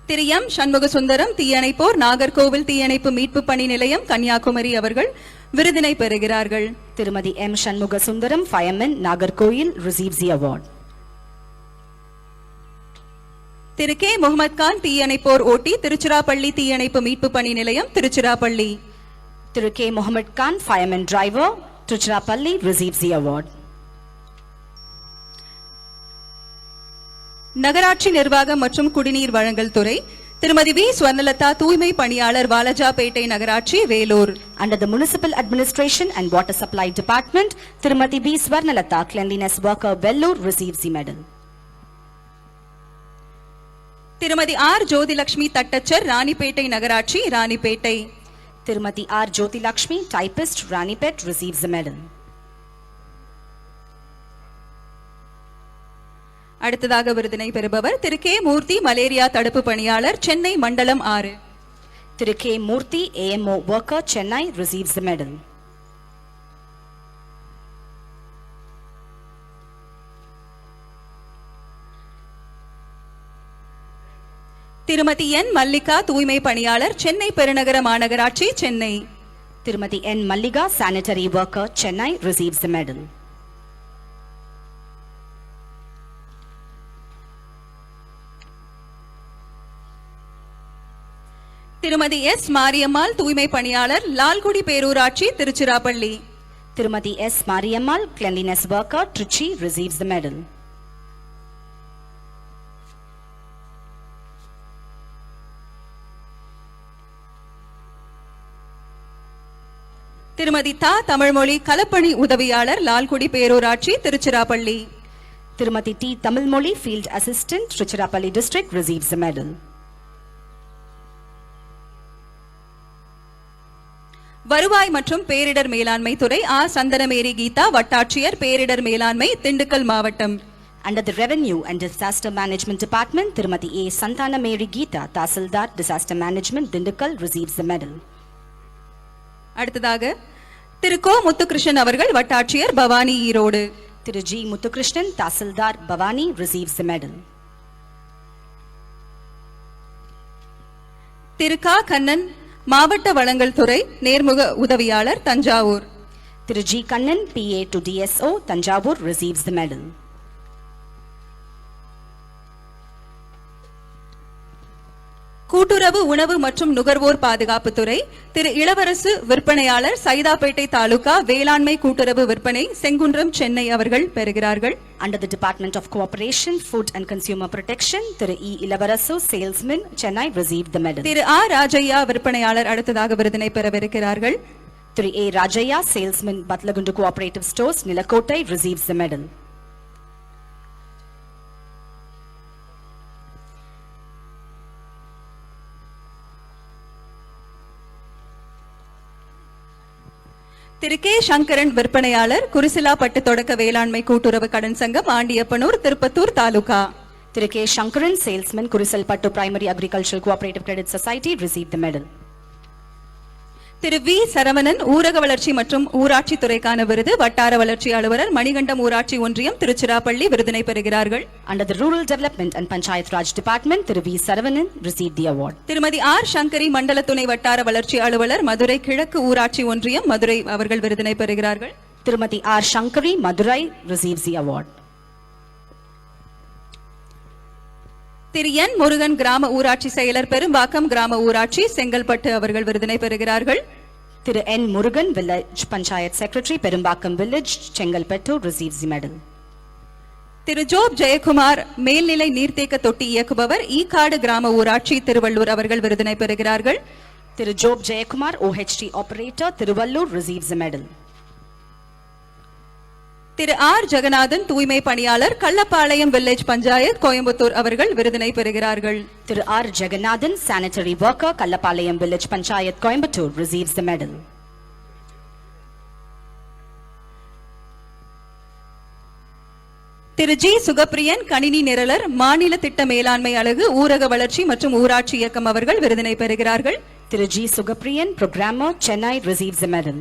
Thiru M Shanmugasundaram தீயணைப்போர் நாகர்கோவில் தீயணைப்பு மீட்பு பணி நிலையம் கன்னியாகுமரி அவர்கள் விருதினை பெறுகிறார்கள். Tirumati M. Shanmugasundaram, Fireman, Nagarkoil, receives the award. Thiru K Mohammed Khan தீயணைப்போர் ஓட்டி திருச்சிராப்பள்ளி தீயணைப்பு மீட்பு பணி நிலையம் Tiruchirappalli. Thiru K. Muhammad Khan, Fireman Driver, Tiruchirappalli, receives the award. நகராட்சி நிர்வாகம் மற்றும் குடிநீர் வழங்கல் துறை திருமதி வி ஸ்வர்ணலதா தூய்மை பணியாளர் வாலஜாபேட்டை நகராட்சி Vellore. Under the Municipal Administration and Water Supply Department, Tirumati B. Swarnalatha, Cleanliness Worker, Vellore, receives the medal. திருமதி ஆர் ஜோதிலட்சுமி தட்டச்சர் ராணிப்பேட்டை நகராட்சி Ranipet. Tirumati R. Jyoti Lakshmi, Typist, Ranipet, receives the medal. அடுத்ததாக விருதினை பெறுபவர் திரு கே மூர்த்தி மலேரியா தடுப்பு பணியாளர் சென்னை மண்டலம் 6. Thiru K. Murthy, AMO Worker, Chennai, receives the medal. திருமதி என் மல்லிகா தூய்மை பணியாளர் சென்னை பெருநகர மாநகராட்சி Chennai. Tirumati N. Malliga, Sanitary Worker, Chennai, receives the medal. திருமதி எஸ் மாரியம்மாள் தூய்மை பணியாளர் லால்குடி பேரூராட்சி Tiruchirappalli. Tirumati S. Mariammal, cleanliness worker, Trichy, receives the medal. திருமதி தா தமிழ்மொழி களப்பணி உதவியாளர் லால்குடி பேரூராட்சி Tiruchirappalli. Tirumati T. Tamilmoli, field assistant, Trichirappalli district, receives the medal. வருவாய் மற்றும் பேரிடர் மேலாண்மை துறை ஆ சந்தனமேரி கீதா வட்டாட்சியர் பேரிடர் மேலாண்மை திண்டுக்கல் மாவட்டம். Under the Revenue and Disaster Management Department, Tirumati A. Santana Mary Geeta, Tahsildar, Disaster Management, Dindigul, receives the medal. அடுத்ததாக திரு கோ முத்துகிருஷ்ணன் அவர்கள் வட்டாட்சியர் Bhavani Erode. Thiru G. Muthukrishnan, Tahsildar, Bhavani, receives the medal. திரு கா கண்ணன் மாவட்ட வழங்கல் துறை நேர்முக உதவியாளர் Thanjavur. Thiru G. Kannan, PA to DSO, Tanjavur, receives the medal. கூட்டுறவு உணவு மற்றும் நுகர்வோர் பாதுகாப்பு துறை திரு இளவரசு விற்பனையாளர் சைதாப்பேட்டை தாலுகா வேளாண்மை கூட்டுறவு விற்பனை செங்குன்றம் சென்னை அவர்கள் பெறுகிறார்கள். Under the Department of Cooperation, Food and Consumer Protection, Thiru E. Ilavarasu, salesman, Chennai, received the medal. திரு ஆ ராஜையா விற்பனையாளர் அடுத்ததாக விருதினை பெறவிருக்கிறார்கள். Thiru A. Rajaya, salesman, Batlagundu Cooperative Stores, Nilakottai, receives the medal. Thiru K Shankaran விற்பனையாளர் குருசிலாப்பட்டு தொடக்க வேளாண்மை கூட்டுறவு கடன் சங்கம் Andiyappanur Tirupattur taluka. Thiru K. Shankaran, salesman, Kurisalpattu Primary Agricultural Cooperative Credit Society, received the medal. Thiru V Saravanan ஊரக வளர்ச்சி மற்றும் ஊராட்சி துறைக்கான விருது வட்டார வளர்ச்சி அலுவலர் மணிகண்டம் ஊராட்சி ஒன்றியம் திருச்சிராப்பள்ளி விருதினை பெறுகிறார்கள். Under the Rural Development and Panchayat Raj Department, Thiru V. Saravanan, received the award. திருமதி ஆர் சங்கரி மண்டல துணை வட்டார வளர்ச்சி அலுவலர் மதுரை கிழக்கு ஊராட்சி ஒன்றியம் மதுரை அவர்கள் விருதினை பெறுகிறார்கள். Tirumati R. Shankari, Madurai, receives the award. திரு என் முருகன் கிராம ஊராட்சி செயலர் பெரும்பாக்கம் கிராம ஊராட்சி செங்கல்பட்டு அவர்கள் விருதினை பெறுகிறார்கள். Thiru N. Murugan, Village Panchayat Secretary, Perumbakam Village, Chengalpettu, receives the medal. திரு ஜோப் ஜெயக்குமார் மேல்நிலை நீர்த்தேக்க தொட்டி இயக்குபவர் ஈகாடு கிராம ஊராட்சி திருவள்ளூர் அவர்கள் விருதினை பெறுகிறார்கள். Thiru Job Jayakumar, OHT operator, Tiruvallur, receives the medal. Thiru R Jeganathan தூய்மை பணியாளர் கள்ளப்பாளையம் வில்லேஜ் பஞ்சாயத் கோயம்புத்தூர் அவர்கள் விருதினை பெறுகிறார்கள். Thiru R. Jagannathan, sanitary worker, Kallapalayam Village Panchayat, Coimbatore, receives the medal. Thiru G Sugapriyan கணினி நிரலர் மாநில திட்ட மேலாண்மை அலகு ஊரக வளர்ச்சி மற்றும் ஊராட்சி இயக்கம் அவர்கள் விருதினை பெறுகிறார்கள். Thiru G. Sugapriyan, programmer, Chennai, receives the medal.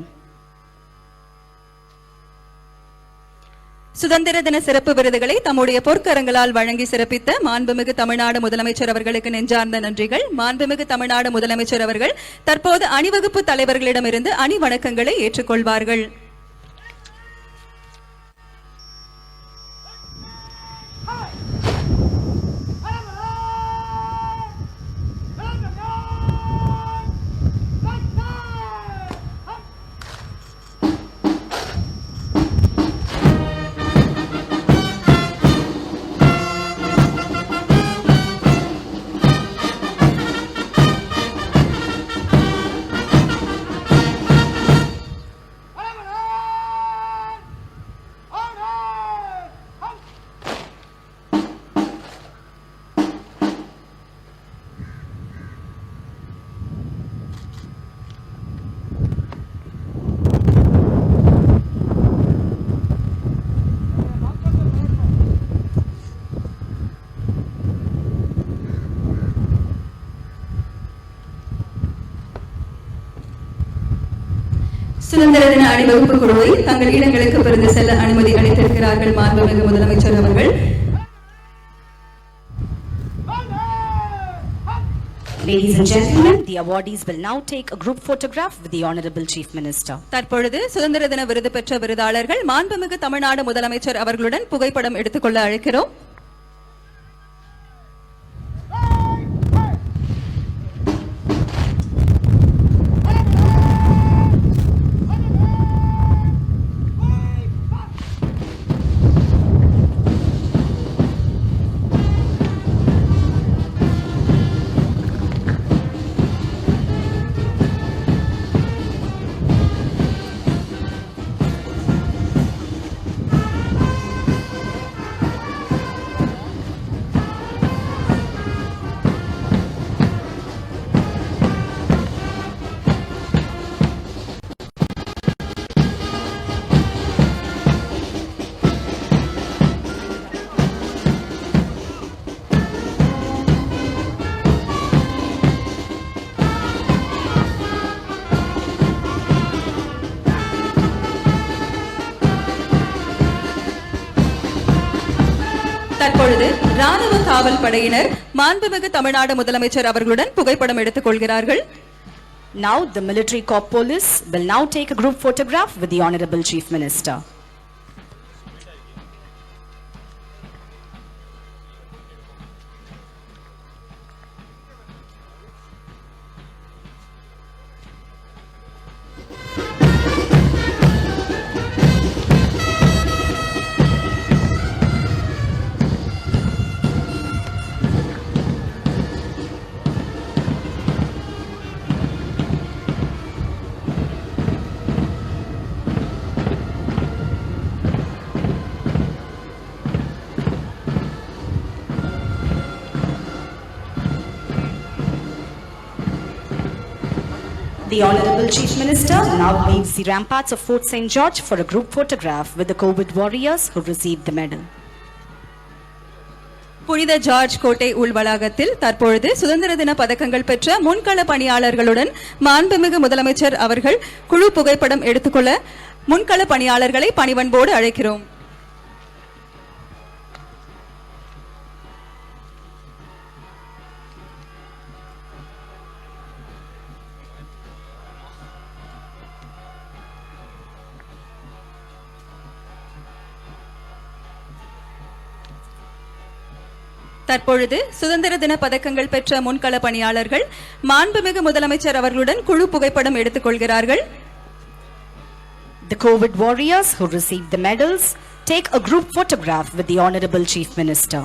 சுதந்திர தின சிறப்பு விருதுகளை தம்முடைய பொற்கரங்களால் வழங்கி சிறப்பித்த மாண்புமிகு தமிழ்நாடு முதலமைச்சர் அவர்களுக்கு நெஞ்சார்ந்த நன்றிகள். மாண்புமிகு தமிழ்நாடு முதலமைச்சர் அவர்கள் தற்போது அணிவகுப்பு தலைவர்களிடமிருந்து அணி வணக்கங்களை ஏற்றுக்கொள்வார்கள். சுதந்திர தின அணிவகுப்பு குழுவை தங்கள் இடங்களுக்கு பிறந்து செல்ல அனுமதி அளித்திருக்கிறார்கள் மாண்புமிகு முதலமைச்சர் அவர்கள். Ladies and gentlemen, the awardees will now take a group photograph with the Honorable Chief Minister. தற்பொழுது சுதந்திர தின விருது பெற்ற விருதாளர்கள் மாண்புமிகு தமிழ்நாடு முதலமைச்சர் அவர்களுடன் புகைப்படம் எடுத்துக்கொள்ள அழைக்கிறோம். தற்பொழுது ராணுவ காவல் படையினர் மாண்புமிகு தமிழ்நாடு முதலமைச்சர் அவர்களுடன் புகைப்படம் எடுத்துக் கொள்கிறார்கள். Now the military corps police will now take a group photograph with the Honorable Chief Minister. The Honorable Chief Minister now leaves the ramparts of Fort St. George for a group photograph with the COVID warriors who received the medal. புனித George கோட்டை உள்வளாகத்தில் தற்பொழுது சுதந்திர தின பதக்கங்கள் பெற்ற முன்கள பணியாளர்களுடன் மாண்புமிகு முதலமைச்சர் அவர்கள் குழு புகைப்படம் எடுத்துக்கொள்ள முன்கள பணியாளர்களை பணிவன்போடு அழைக்கிறோம். தற்பொழுது சுதந்திர தின பதக்கங்கள் பெற்ற முன்கள பணியாளர்கள் மாண்புமிகு முதலமைச்சர் அவர்களுடன் குழு புகைப்படம் எடுத்துக் கொள்கிறார்கள். The COVID warriors who received the medals take a group photograph with the Honorable Chief Minister.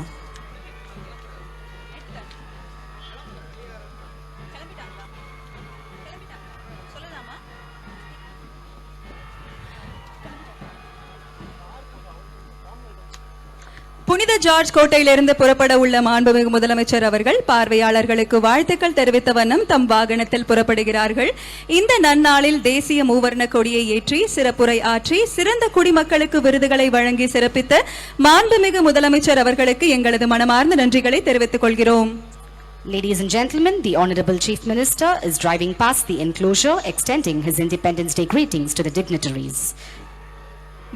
புனித ஜார்ஜ் கோட்டையிலிருந்து புறப்பட உள்ள மாண்புமிகு முதலமைச்சர் அவர்கள் பார்வையாளர்களுக்கு வாழ்த்துக்கள் தெரிவித்த வண்ணம் தம் வாகனத்தில் புறப்படுகிறார்கள். இந்த நன்னாளில் தேசிய மூவர்ண கொடியை ஏற்றி சிறப்புரை ஆற்றி சிறந்த குடிமக்களுக்கு விருதுகளை வழங்கி சிறப்பித்த மாண்புமிகு முதலமைச்சர் அவர்களுக்கு எங்களது மனமார்ந்த நன்றிகளை தெரிவித்துக் கொள்கிறோம். Ladies and gentlemen, the Honorable Chief Minister is driving past the enclosure, extending his Independence Day greetings to the dignitaries.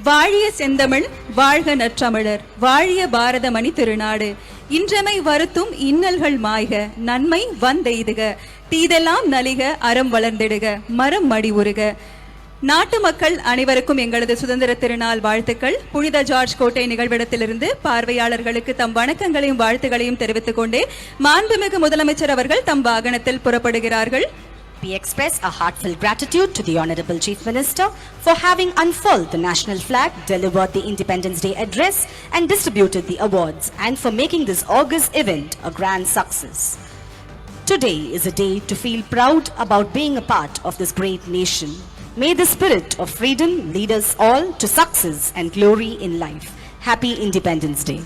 வாழிய செந்தமிழ் வாழ்க நற்றமிழர் வாழிய பாரத மணி திருநாடு இன்றமை வருத்தும் இன்னல்கள் மாய்க நன்மை வந்தெய்துக தீதெல்லாம் நலிக அறம் வளர்ந்திடுக மரம் மடி உருக. நாட்டு மக்கள் அனைவருக்கும் எங்களது சுதந்திர திருநாள் வாழ்த்துக்கள். புனித ஜார்ஜ் கோட்டை நிகழ்விடத்திலிருந்து பார்வையாளர்களுக்கு தம் வணக்கங்களையும் வாழ்த்துகளையும் தெரிவித்துக் கொண்டே மாண்புமிகு முதலமைச்சர் அவர்கள் தம் வாகனத்தில் புறப்படுகிறார்கள். We express our heartfelt gratitude to the Honorable Chief Minister for having unfurled the national flag, delivered the Independence Day address and distributed the awards, and for making this august event a grand success. Today is a day to feel proud about being a part of this great nation. May the spirit of freedom lead us all to success and glory in life. Happy Independence Day.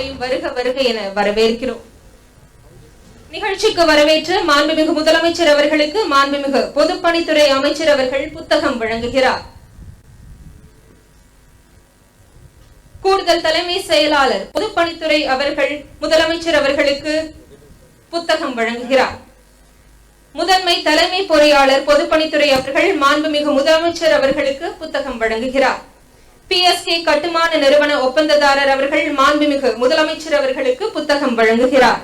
அவர்களையும் வருக வருக என வரவேற்கிறோம். நிகழ்ச்சிக்கு வரவேற்று மாண்புமிகு முதலமைச்சர் அவர்களுக்கு மாண்புமிகு பொதுப்பணித்துறை அமைச்சர் அவர்கள் புத்தகம் வழங்குகிறார். கூடுதல் தலைமை செயலாளர் பொதுப்பணித்துறை அவர்கள் முதலமைச்சர் அவர்களுக்கு புத்தகம் வழங்குகிறார். முதன்மை தலைமை பொறியாளர் பொதுப்பணித்துறை அவர்கள் மாண்புமிகு முதலமைச்சர் அவர்களுக்கு புத்தகம் வழங்குகிறார். PSK கட்டுமான நிறுவன ஒப்பந்ததாரர் அவர்கள் மாண்புமிகு முதலமைச்சர் அவர்களுக்கு புத்தகம் வழங்குகிறார்.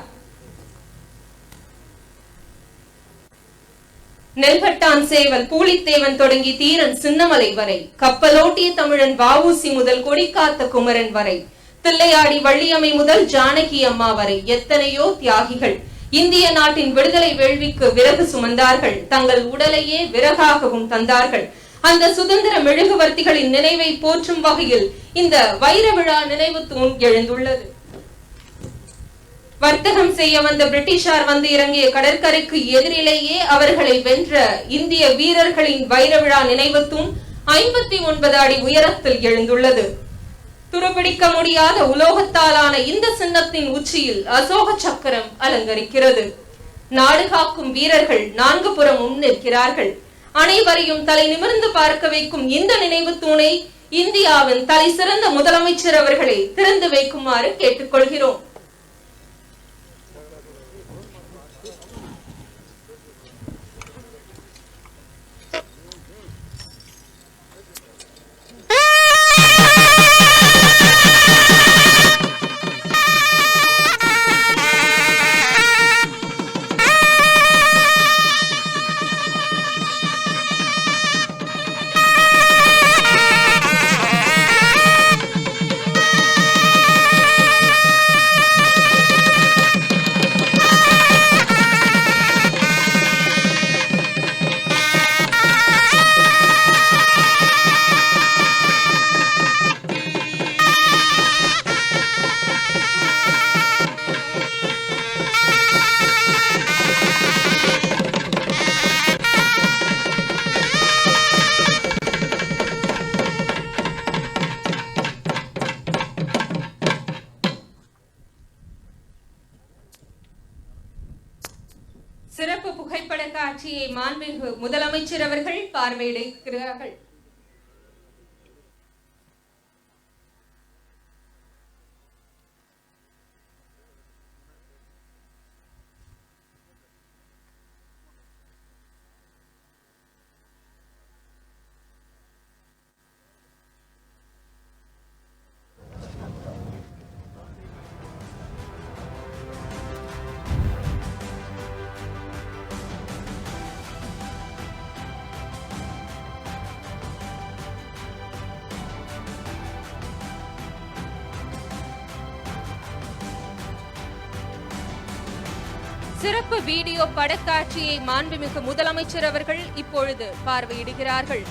நெல்கட்டான் சேவல் பூலித்தேவன் தொடங்கி தீரன் சின்னமலை வரை, கப்பலோட்டிய தமிழன் வஉசி முதல் கொடிக்காத்த குமரன் வரை, தில்லையாடி வள்ளியம்மை முதல் ஜானகி அம்மா வரை எத்தனையோ தியாகிகள் இந்திய நாட்டின் விடுதலை வேள்விக்கு விறகு சுமந்தார்கள். தங்கள் உடலையே விறகாகவும் தந்தார்கள். அந்த சுதந்திர மெழுகுவர்த்திகளின் நினைவை போற்றும் வகையில் இந்த வைர விழா நினைவு தூண் எழுந்துள்ளது. வர்த்தகம் செய்ய வந்த பிரிட்டிஷார் வந்து இறங்கிய கடற்கரைக்கு எதிரிலேயே அவர்களை வென்ற இந்திய வீரர்களின் வைர விழா நினைவு தூண் 59 அடி உயரத்தில் எழுந்துள்ளது. துருப்பிடிக்க முடியாத உலோகத்தாலான இந்த சின்னத்தின் உச்சியில் அசோக சக்கரம் அலங்கரிக்கிறது. நாடு காக்கும் வீரர்கள் 4 புறமும் நிற்கிறார்கள். அனைவரையும் தலை நிமிர்ந்து பார்க்க வைக்கும் இந்த நினைவு தூணை இந்தியாவின் தலை சிறந்த முதலமைச்சர் அவர்களை திறந்து வைக்குமாறு கேட்டுக்கொள்கிறோம். சிறப்பு புகைப்பட காட்சியை மாண்புமிகு முதலமைச்சர் அவர்கள் பார்வையிடுகிறார்கள். சிறப்பு வீடியோ படக்காட்சியை மாண்புமிகு முதலமைச்சர் அவர்கள் இப்பொழுது பார்வையிடுகிறார்கள்.